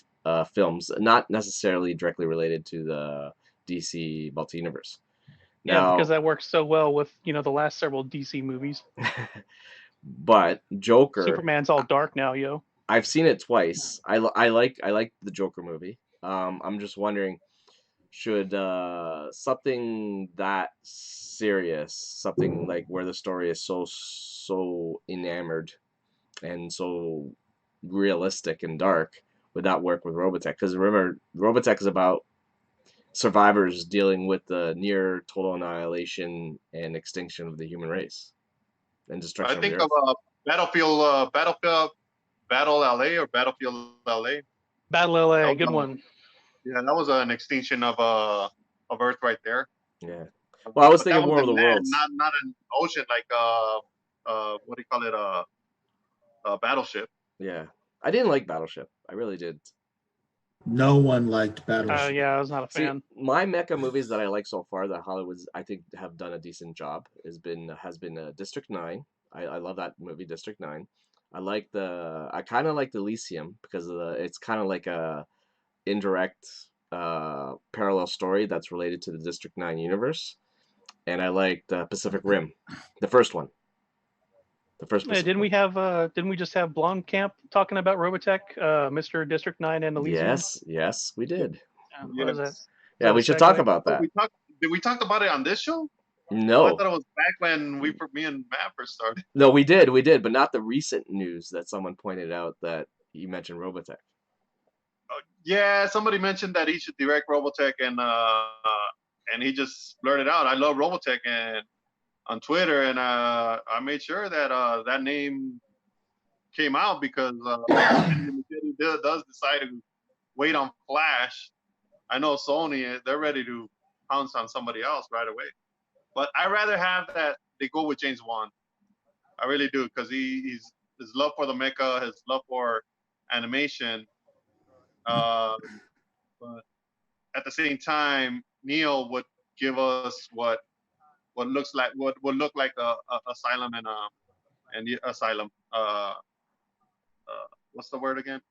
films, not necessarily directly related to the DC multi-universe. Yeah, because that works so well with the last several DC movies. But Joker, Superman's all dark now, yo. I've seen it twice. I like the Joker movie. I'm just wondering, should something that serious, something like where the story is so enamored and so realistic and dark, would that work with Robotech? Because remember, Robotech is about survivors dealing with the near total annihilation and extinction of the human race and destruction I think of the of Earth. Battle LA or Battlefield LA. Battle LA, good one. Yeah, that was an extinction of Earth right there. Yeah. Well, I was But that thinking War of the in land, Worlds. not an ocean like what do you call it? A battleship. Yeah. I didn't like Battleship. I really did. No one liked Battleship. Yeah, I was not a See, fan. my mecha movies that I like so far that Hollywood's I think have done a decent job has been District 9. I love that movie, District 9. I kind of like the Elysium because it's kind of like a indirect parallel story that's related to the District 9 universe. And I like the Pacific Rim, the first one. The first Yeah, didn't we just have Blonde Camp talking about Robotech, Mr. District 9 and Elysium? Yes, we did. What is that? Yeah, we should talk about that. Did we talk about it on this show? No. I thought it was back when me and Matt first started. No, we did, but not the recent news that someone pointed out that you mentioned Robotech. Yeah, somebody mentioned that he should direct Robotech, and he just blurted out, "I love Robotech," and on Twitter, and I made sure that that name came out because if he does decide to wait on Flash, I know Sony, they're ready to pounce on somebody else right away. But I rather have that they go with James Wan. I really do, because he's his love for the mecha, his love for animation. But at the same time, Neil would give us what looks like what would look like a asylum and the asylum. What's the word again?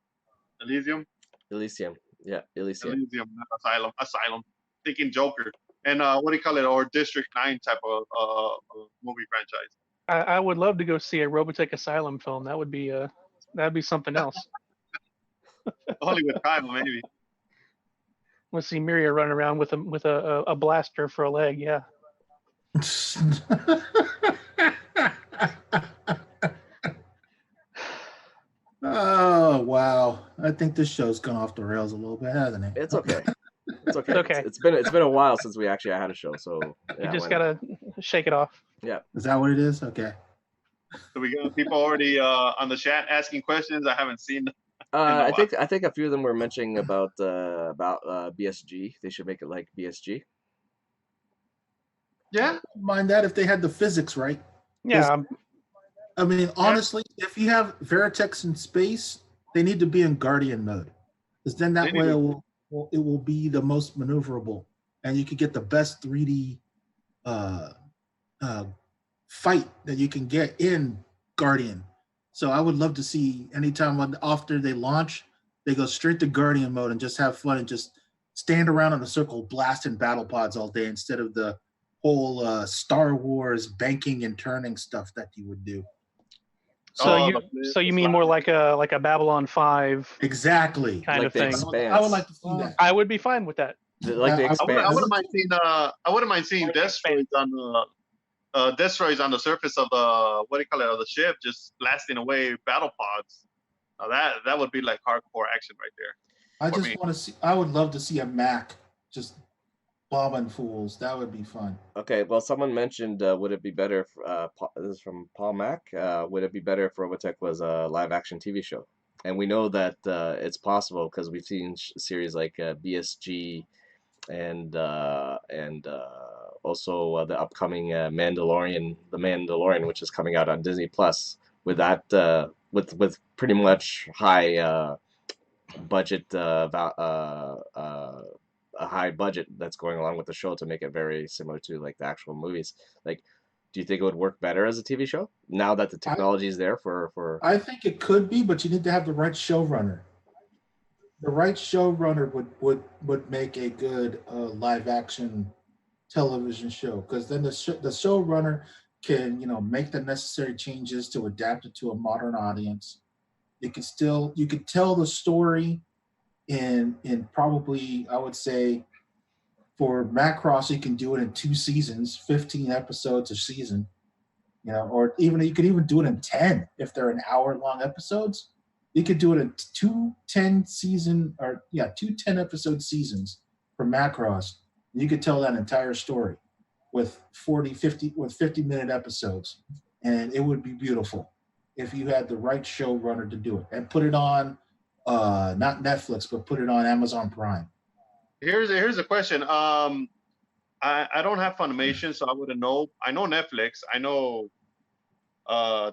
Elysium. Elysium. Yeah, Elysium. Elysium, not asylum. Asylum. Thinking Joker. And what do you call it? Or District 9 type of movie franchise. I would love to go see a Robotech Asylum film. That'd be something else. Only with Kyle, maybe. Let's see Miria running around with a blaster for a leg. Yeah. Oh wow! I think this show's gone off the rails a little bit, hasn't it? It's okay. It's okay. It's okay. It's been a while since we actually had a show, so yeah, You just gotta shake it off. Yeah. Is that what it is? Okay. So we got people already on the chat asking questions. I haven't seen. I think a few of them were mentioning about BSG. They should make it like BSG. Yeah. Mind that if they had the physics right. Yeah. I mean, honestly, if you have Veritex in space, they need to be in Guardian mode, because then that way it will be the most maneuverable, and you could get the best 3D fight that you can get in Guardian. So I would love to see anytime after they launch, they go straight to Guardian mode and just have fun and just stand around in a circle blasting battle pods all day instead of the whole Star Wars banking and turning stuff that you would do. So you mean more like a Babylon 5 exactly kind of thing? I would like to see that. I would be fine with that. Like the Expanse. I wouldn't mind seeing Destroys on the Destroys on the surface of the of the ship, just blasting away battle pods. That would be like hardcore action right there. I just want to see. I would love to see a Mac just bombing fools. That would be fun. Okay, well, someone mentioned, would it be better? This is from Paul Mack. Would it be better if Robotech was a live-action TV show? And we know that it's possible because we've seen series like BSG and also the upcoming Mandalorian, which is coming out on Disney Plus. With that, with pretty much high budget a high budget that's going along with the show to make it very similar to like the actual movies. Like, do you think it would work better as a TV show now that the technology is there for? I think it could be, but you need to have the right showrunner. The right showrunner would make a good live action television show, because then the showrunner can make the necessary changes to adapt it to a modern audience. You could tell the story in probably, I would say, for Macross, you can do it in 2 seasons, 15 episodes a season, or even you could even do it in 10 if they're an hour-long episodes. You could do it in 2 10-episode seasons for Macross. You could tell that entire story with 50-minute episodes, and it would be beautiful if you had the right showrunner to do it and put it on. Not Netflix, but put it on Amazon Prime. Here's a question. I don't have Funimation, so I wouldn't know. I know Netflix. I know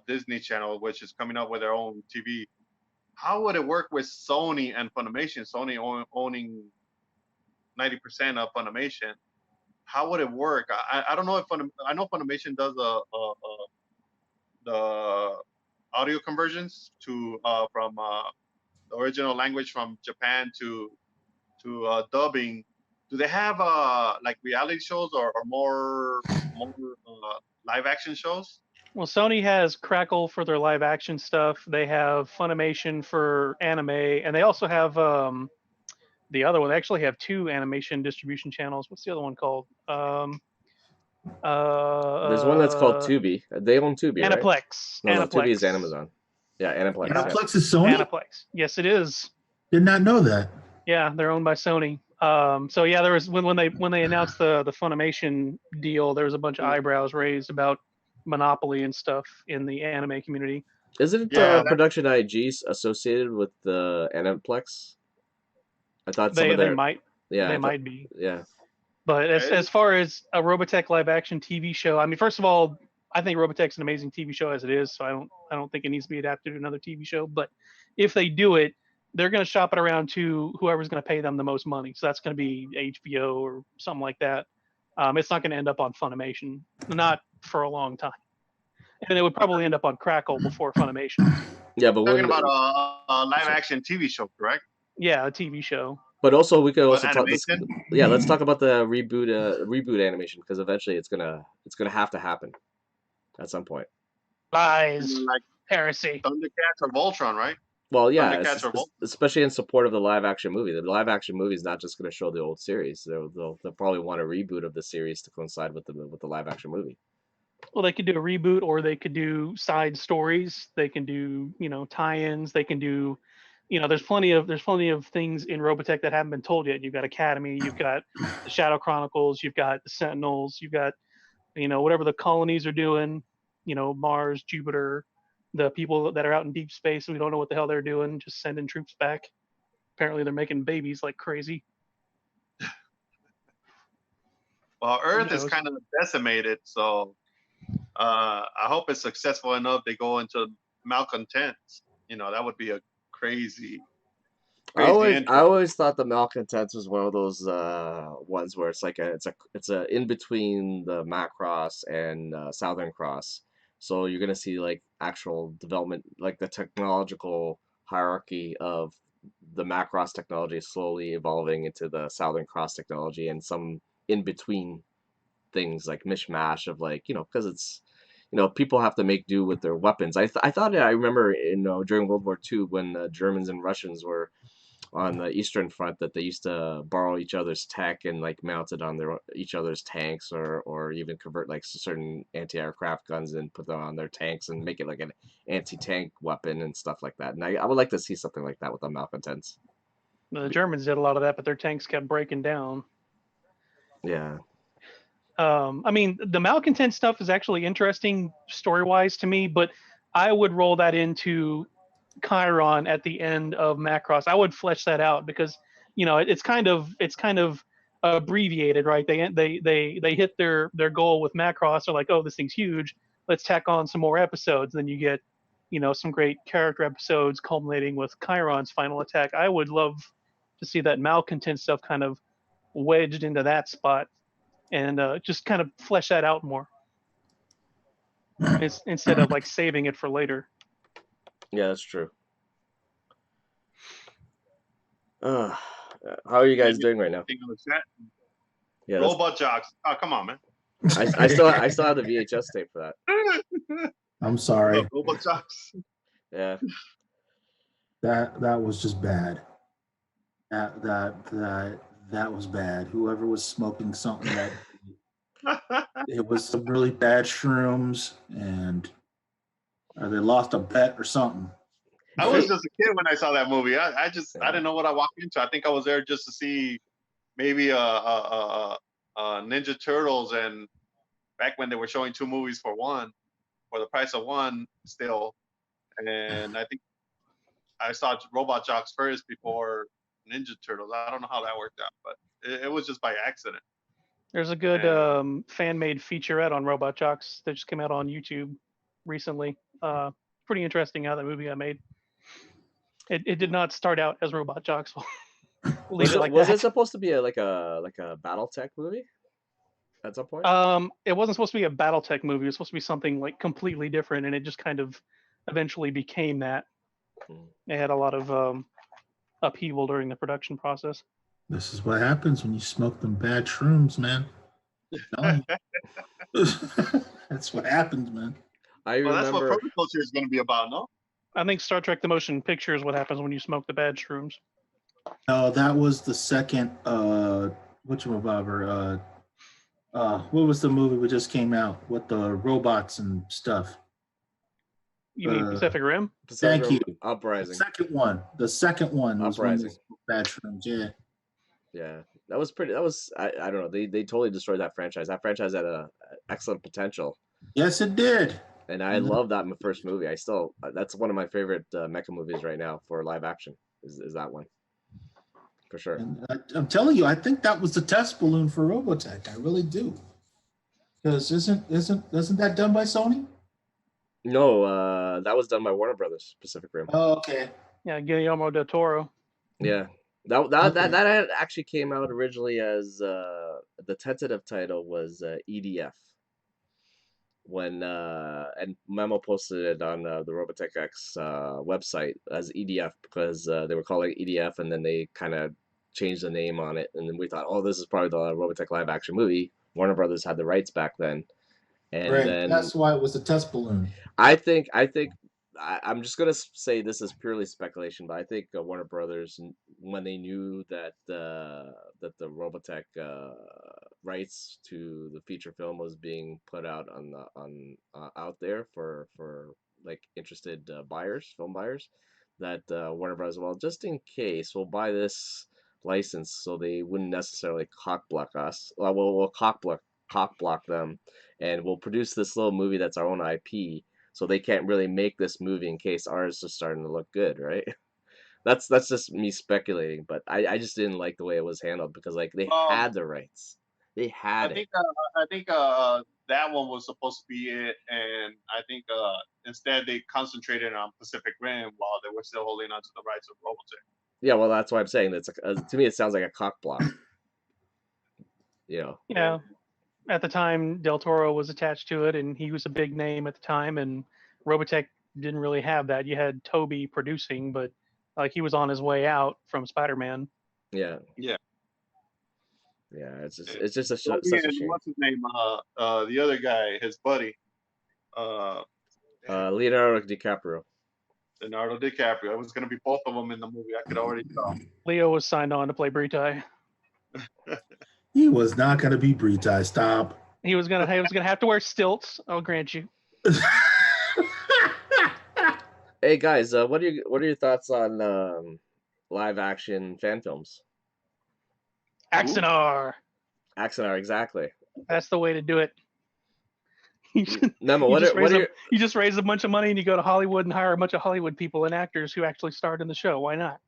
Disney Channel, which is coming up with their own TV. How would it work with Sony and Funimation? Sony owning 90% of Funimation. How would it work? I don't know if I know Funimation does the audio conversions to from the original language from Japan to dubbing. Do they have like reality shows or more live action shows? Well, Sony has Crackle for their live action stuff. They have Funimation for anime, and they also have the other one. They actually have 2 animation distribution channels. What's the other one called? There's one that's called Tubi. They own Tubi, Aniplex. right? No, Aniplex. Tubi is Amazon. Yeah, Aniplex. Aniplex is Sony? Aniplex. Yes, it is. Did not know that. Yeah, they're owned by Sony. So yeah, there was when they announced the Funimation deal, there was a bunch of eyebrows raised about monopoly and stuff in the anime community. Isn't Yeah, that, Production IG associated with the Aniplex? I thought some of They their might yeah, I they thought might be. yeah. But it, as far as a Robotech live action TV show, I mean, first of all, I think Robotech's an amazing TV show as it is, so I don't think it needs to be adapted to another TV show. But if they do it, they're going to shop it around to whoever's going to pay them the most money. So that's going to be HBO or something like that. It's not going to end up on Funimation, not for a long time, and it would probably end up on Crackle before Funimation. Yeah, but talking when about a live action TV show, correct? Yeah, a TV show. but also we could But also talk this. animation. Yeah, let's talk about the reboot animation because eventually it's gonna have to happen at some point. Lies, Like heresy. Thundercats or Voltron, right? Well, yeah, Thundercats or Voltron. especially in support of the live action movie. The live action movie is not just going to show the old series. They'll probably want a reboot of the series to coincide with the live action movie. Well, they could do a reboot, or they could do side stories. They can do, tie-ins. They can do, there's plenty of things in Robotech that haven't been told yet. You've got Academy, you've got the Shadow Chronicles, you've got the Sentinels, you've got, whatever the colonies are doing, Mars, Jupiter, the people that are out in deep space. We don't know what the hell they're doing, just sending troops back. Apparently, they're making babies like crazy. Well, Earth is knows? kind of decimated, so I hope it's successful enough. They go into malcontents. That would be a crazy, I crazy always ending. I always thought the Malcontents was one of those ones where it's like it's a in between the Macross and Southern Cross. So you're gonna see like actual development, like the technological hierarchy of the Macross technology slowly evolving into the Southern Cross technology, and some in between things like mishmash of like because it's people have to make do with their weapons. I thought I remember during World War II when the Germans and Russians were on the Eastern Front that they used to borrow each other's tech and like mount it on each other's tanks or even convert like certain anti-aircraft guns and put them on their tanks and make it like an anti-tank weapon and stuff like that. And I would like to see something like that with the Malcontents. The Germans did a lot of that, but their tanks kept breaking down. Yeah. I mean, the malcontent stuff is actually interesting story-wise to me, but I would roll that into Chiron at the end of Macross. I would flesh that out because it's kind of abbreviated, right? They hit their goal with Macross. They're like, oh, this thing's huge. Let's tack on some more episodes. Then you get some great character episodes culminating with Chiron's final attack. I would love to see that malcontent stuff kind of wedged into that spot and just kind of flesh that out more instead of like saving it for later. Yeah, that's true. How are you guys doing right now? Yeah, Robot Jocks. Oh, come on, man. I still have the VHS tape for that. I'm sorry. Robot Jocks. Yeah. That was just bad. That was bad. Whoever was smoking something that it was some really bad shrooms, and or they lost a bet or something. I was just a kid when I saw that movie. I didn't know what I walked into. I think I was there just to see maybe a Ninja Turtles, and back when they were showing two movies for the price of one still. And I think I saw Robot Jocks first before Ninja Turtles. I don't know how that worked out, but it was just by accident. There's a good fan-made featurette on Robot Jocks that just came out on YouTube recently. Pretty interesting how that movie got made. It did not start out as Robot Jocks. Was it supposed to be like a BattleTech movie at some point? It wasn't supposed to be a BattleTech movie. It was supposed to be something like completely different, and it just kind of eventually became that. It had a lot of upheaval during the production process. This is what happens when you smoke them bad shrooms, man. That's what happens, man. That's what Permaculture is going to be about, no? I think Star Trek: The Motion Picture is what happens when you smoke the bad shrooms. No, that was the second. Whatchamabobber? What was the movie that just came out with the robots and stuff? You mean Pacific Rim? Pacific Thank Rim you. Uprising. The second one was one of Uprising. those bad shrooms. Yeah. Yeah, that was pretty. That was I don't know. They totally destroyed that franchise. That franchise had a excellent potential, Yes, it did. and I love that first movie. I still that's one of my favorite mecha movies right now for live action. Is that one for sure? And I'm telling you, I think that was the test balloon for Robotech. I really do. Because isn't that done by Sony? No, that was done by Warner Brothers. Pacific Rim. Oh, okay. Yeah, Guillermo del Toro. Yeah, that actually came out originally as the tentative title was EDF. When and Memo posted it on the Robotech X website as EDF because they were calling it EDF, and then they kind of changed the name on it, and then we thought, oh, this is probably the Robotech live action movie. Warner Brothers had the rights back then, and Right. then That's why it was a test balloon. I think I'm just gonna say this is purely speculation, but I think Warner Brothers, when they knew that the Robotech rights to the feature film was being put out out there for like interested film buyers, that Warner Brothers, well, just in case, we'll buy this license so they wouldn't necessarily cock block us. Well, we'll cock block them, and we'll produce this little movie that's our own IP, so they can't really make this movie in case ours is starting to look good, right? That's just me speculating, but I just didn't like the way it was handled because like they had the rights, they had it. I think that one was supposed to be it, and I think instead they concentrated on Pacific Rim while they were still holding on to the rights of Robotech. Yeah, well, that's why I'm saying that's to me it sounds like a cock block. You know. Yeah. At the time, Del Toro was attached to it, and he was a big name at the time. And Robotech didn't really have that. You had Toby producing, but like he was on his way out from Spider-Man. Yeah. Yeah. Yeah, it's just such a shame. What's his name? The other guy, his buddy. Leonardo DiCaprio. Leonardo DiCaprio. It was going to be both of them in the movie. I could already tell. Leo was signed on to play Britai. He was not going to be Britai. Stop. He was gonna have to wear stilts. I'll grant you. Hey guys, what are your thoughts on live action fan films? Axanar. Axanar, exactly. That's the way to do it. Memo, you just raise a bunch of money and you go to Hollywood and hire a bunch of Hollywood people and actors who actually starred in the show. Why not?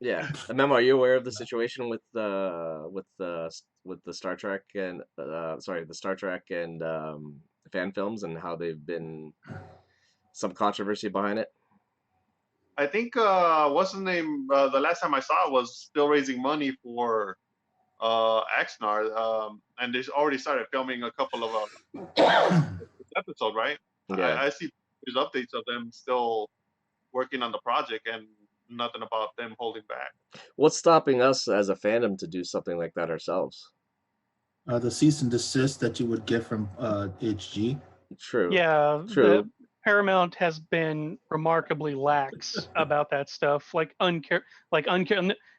Yeah, Memo, are you aware of the situation with the Star Trek and fan films and how they've been some controversy behind it? I think what's his name? The last time I saw it was still raising money for Axnar, and they already started filming a couple of episodes, right? Yeah. I see there's updates of them still working on the project and nothing about them holding back. What's stopping us as a fandom to do something like that ourselves? The cease and desist that you would get from HG. True. Yeah. True. Paramount has been remarkably lax about that stuff.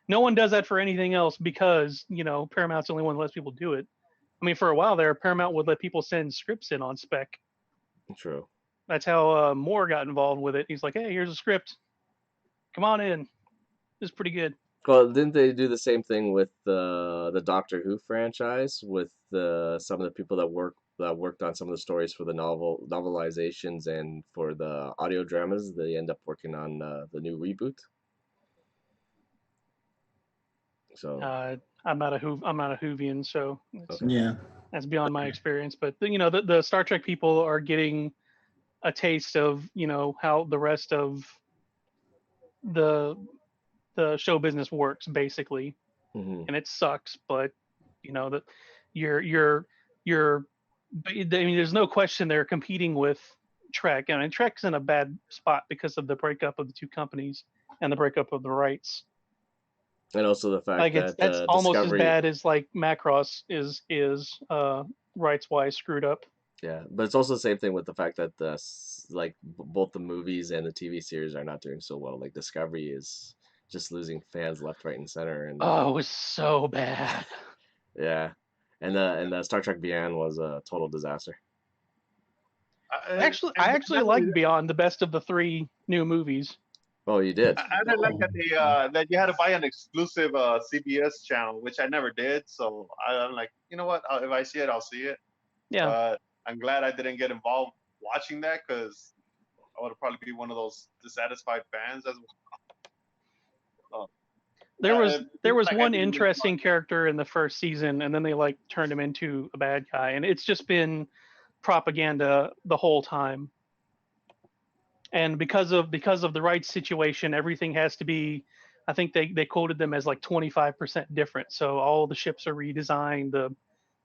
No one does that for anything else because, Paramount's the only one that lets people do it. I mean, for a while there, Paramount would let people send scripts in on spec. True. That's how Moore got involved with it. He's like, hey, here's a script. Come on in. It's pretty good. Well, didn't they do the same thing with the Doctor Who franchise with some of the people that worked on some of the stories for the novelizations and for the audio dramas? They end up working on the new reboot. So I'm not a Whovian, so Yeah, that's beyond my experience. But the Star Trek people are getting a taste of how the rest of the show business works, basically. Mhm. And it sucks, but that you're I mean, there's no question they're competing with Trek, and Trek's in a bad spot because of the breakup of the two companies and the breakup of the rights. And also the fact that that's almost Discovery, as bad as like Macross is rights wise screwed up. yeah, but it's also the same thing with the fact that both the movies and the TV series are not doing so well. Like Discovery is just losing fans left, right, and center. And Oh, it was so bad. yeah, and the Star Trek Beyond was a total disaster. I actually like Beyond the best of the 3 new movies. Oh, you did. I didn't like that that you had to buy an exclusive CBS channel, which I never did. So I'm like, you know what? If I see it, I'll see it. Yeah. But I'm glad I didn't get involved watching that because I would probably be one of those dissatisfied fans as well. There was like, one interesting character in the first season, and then they like turned him into a bad guy, and it's just been propaganda the whole time. And because of the right situation, everything has to be. I think they quoted them as like 25% different. So all the ships are redesigned.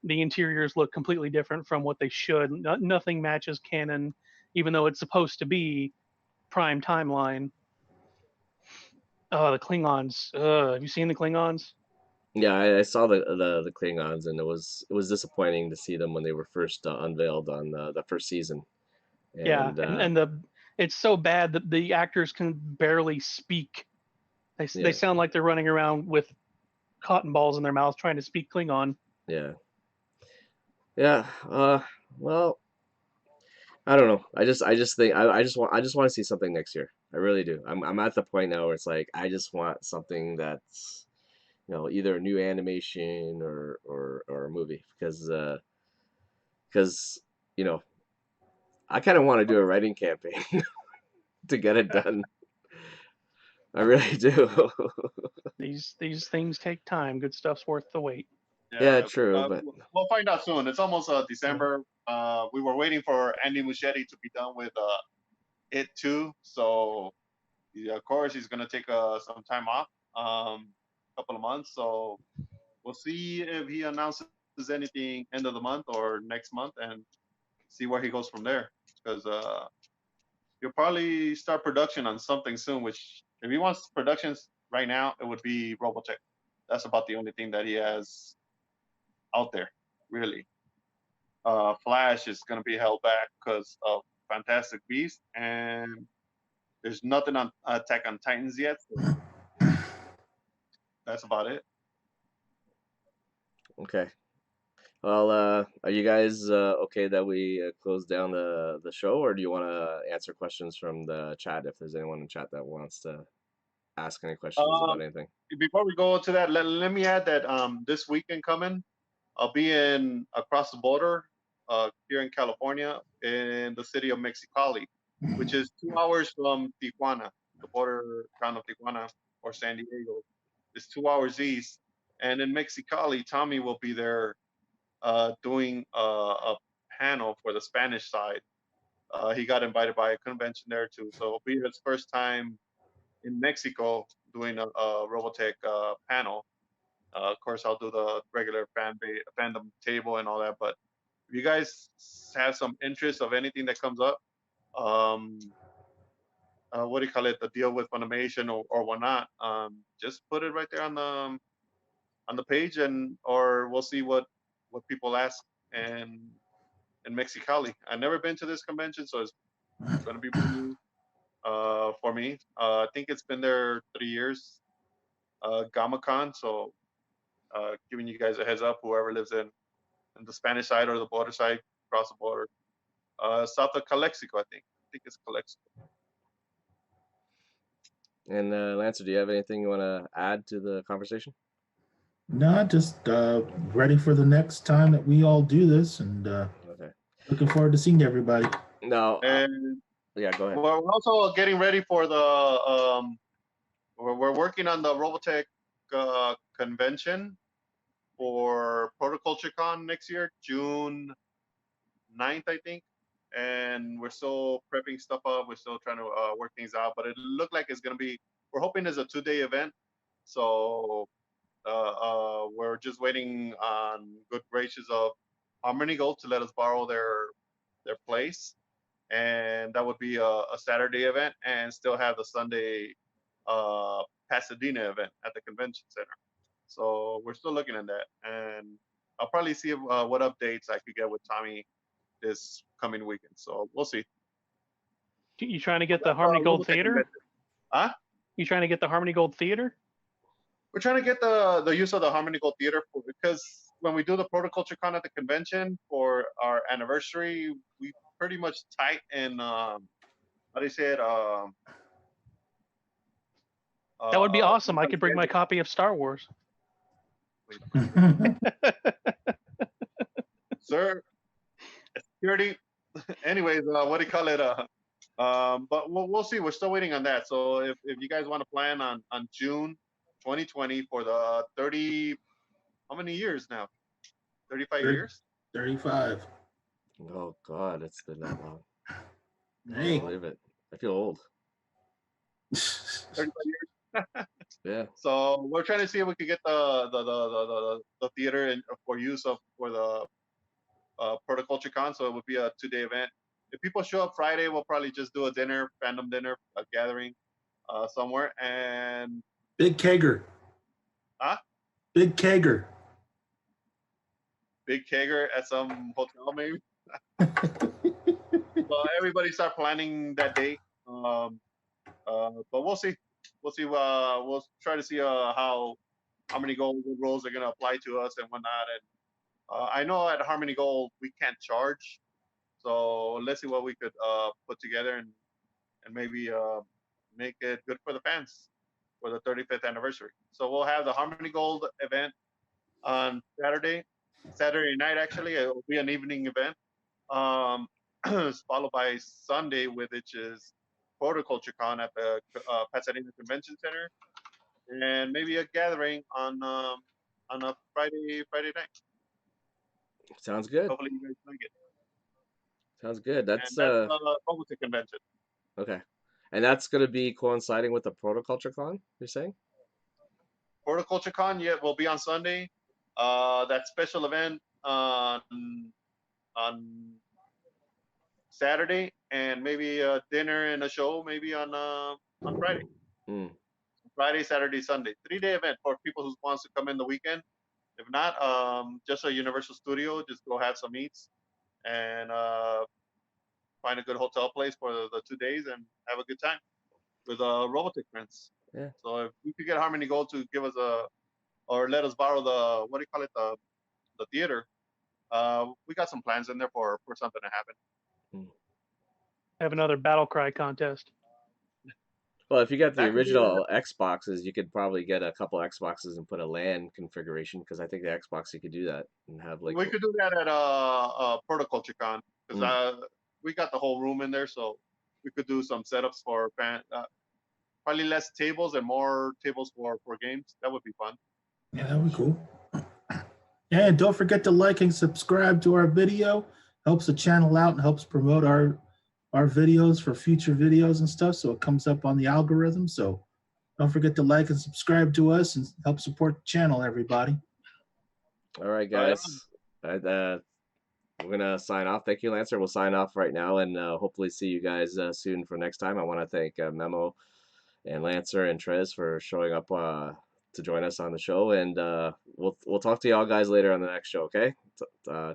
The interiors look completely different from what they should. Nothing matches canon, even though it's supposed to be prime timeline. Oh, the Klingons. Have you seen the Klingons? Yeah, I saw the Klingons, and it was disappointing to see them when they were first unveiled on the first season. Yeah, and it's so bad that the actors can barely speak. They sound like they're running around with cotton balls in their mouths trying to speak Klingon. Yeah. Well, I don't know. I just think I just want to see something next year. I really do. I'm at the point now where it's like I just want something that's either a new animation or a movie because I kind of want to do a writing campaign to get it done. I really do. These things take time. Good stuff's worth the wait. Yeah, true, but we'll find out soon. It's almost December. We were waiting for Andy Muschietti to be done with it too. So of course he's gonna take some time off, couple of months. So we'll see if he announces anything end of the month or next month, and see where he goes from there. Because he'll probably start production on something soon. Which if he wants productions right now, it would be Robotech. That's about the only thing that he has out there, really. Flash is going to be held back because of Fantastic Beast, and there's nothing on Attack on Titans yet. So that's about it. Okay. Well, are you guys okay that we close down the show, or do you want to answer questions from the chat if there's anyone in the chat that wants to ask any questions about anything? Before we go to that, let me add that this weekend coming, I'll be in across the border here in California in the city of Mexicali, which is 2 hours from Tijuana, the border town of Tijuana or San Diego. It's 2 hours east. And in Mexicali, Tommy will be there doing a panel for the Spanish side. He got invited by a convention there too. So it'll be his first time in Mexico doing a Robotech panel. Of course, I'll do the regular fandom table and all that. But if you guys have some interest of anything that comes up, what do you call it? The deal with Funimation or whatnot, just put it right there on the page, and or we'll see what people ask. And in Mexicali, I've never been to this convention, so it's going to be new for me. I think it's been there 3 years, GamaCon. So giving you guys a heads up, whoever lives in the Spanish side or the border side, across the border, south of Calexico, I think. I think it's Calexico. And Lancer, do you have anything you want to add to the conversation? No, just ready for the next time that we all do this, and Okay. looking forward to seeing everybody. No. And yeah, go ahead. we're also getting ready for the. We're working on the Robotech convention for ProtocultureCon next year, June 9th, I think. And we're still prepping stuff up. We're still trying to work things out, but it looked like it's going to be, we're hoping it's a 2-day event. So we're just waiting on good graces of Harmony Gold to let us borrow their place. And that would be a Saturday event, and still have the Sunday Pasadena event at the convention center. So we're still looking at that, and I'll probably see what updates I could get with Tommy this coming weekend. So we'll see. You trying to get the Harmony Gold Theater? Huh? You trying to get the Harmony Gold Theater? We're trying to get the use of the Harmony Gold Theater because when we do the ProtocultureCon at the convention for our anniversary, we pretty much tight and how do you say it? That would be awesome. I on could bring my schedule. copy of Star Wars. Wait a minute. Sir, security. Anyways, what do you call it? But we'll see. We're still waiting on that. So if you guys want to plan on June 2020 for the 30, how many years now? 35 Thir- years? 35. Oh God, it's been that long. I Hey. can't believe it. I feel old. 35 years. Yeah. So we're trying to see if we could get the theater in, for use of for the Protoculture Con. So it would be a 2-day event. If people show up Friday, we'll probably just do a dinner, fandom dinner, a gathering somewhere. And Big kegger. Huh? Big kegger. big kegger at some hotel maybe. So everybody start planning that day. But we'll see. We'll see. We'll try to see how many gold rolls are gonna apply to us and whatnot. And I know at Harmony Gold we can't charge, so let's see what we could put together and maybe make it good for the fans for the 35th anniversary. So we'll have the Harmony Gold event on Saturday night actually. It will be an evening event, followed by Sunday, which is Horticulture Con at the Pasadena Convention Center, and maybe a gathering on a Friday night. Sounds good. Hopefully you guys like it. Sounds good. And That's that's Robotech convention. okay. And that's gonna be coinciding with the Protoculture Con, you're saying? Horticulture Con, yeah, will be on Sunday. That special event on Saturday, and maybe a dinner and a show maybe on Friday. Hmm. Friday, Saturday, Sunday. 3-day event for people who wants to come in the weekend. If not, just a Universal Studio, just go have some eats and find a good hotel place for the 2 days and have a good time with Robotech friends. Yeah. So if we could get Harmony Gold to give us or let us borrow the, what do you call it, the theater, we got some plans in there for something to happen. Have another battle cry contest. Well, if you got the That could be original Xboxes, you could probably get a couple Xboxes and put a LAN configuration, because I think the Xbox you could do that and have like we could do that at Protoculture Con because we got the whole room in there, so we could do some setups for probably less tables and more tables for games. That would be fun. Yeah, that would be cool. And don't forget to like and subscribe to our video. Helps the channel out and helps promote our videos for future videos and stuff, so it comes up on the algorithm. So don't forget to like and subscribe to us and help support the channel, everybody. All right, guys. We're gonna sign off. Thank you, Lancer. We'll sign off right now, and hopefully see you guys soon for next time. I want to thank Memo and Lancer and Treiz for showing up to join us on the show, and we'll talk to y'all guys later on the next show. Okay?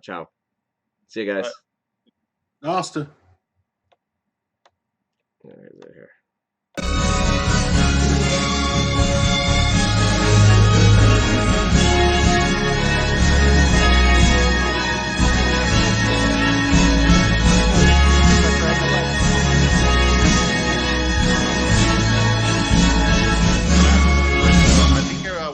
Ciao. See you guys. Asta. Here.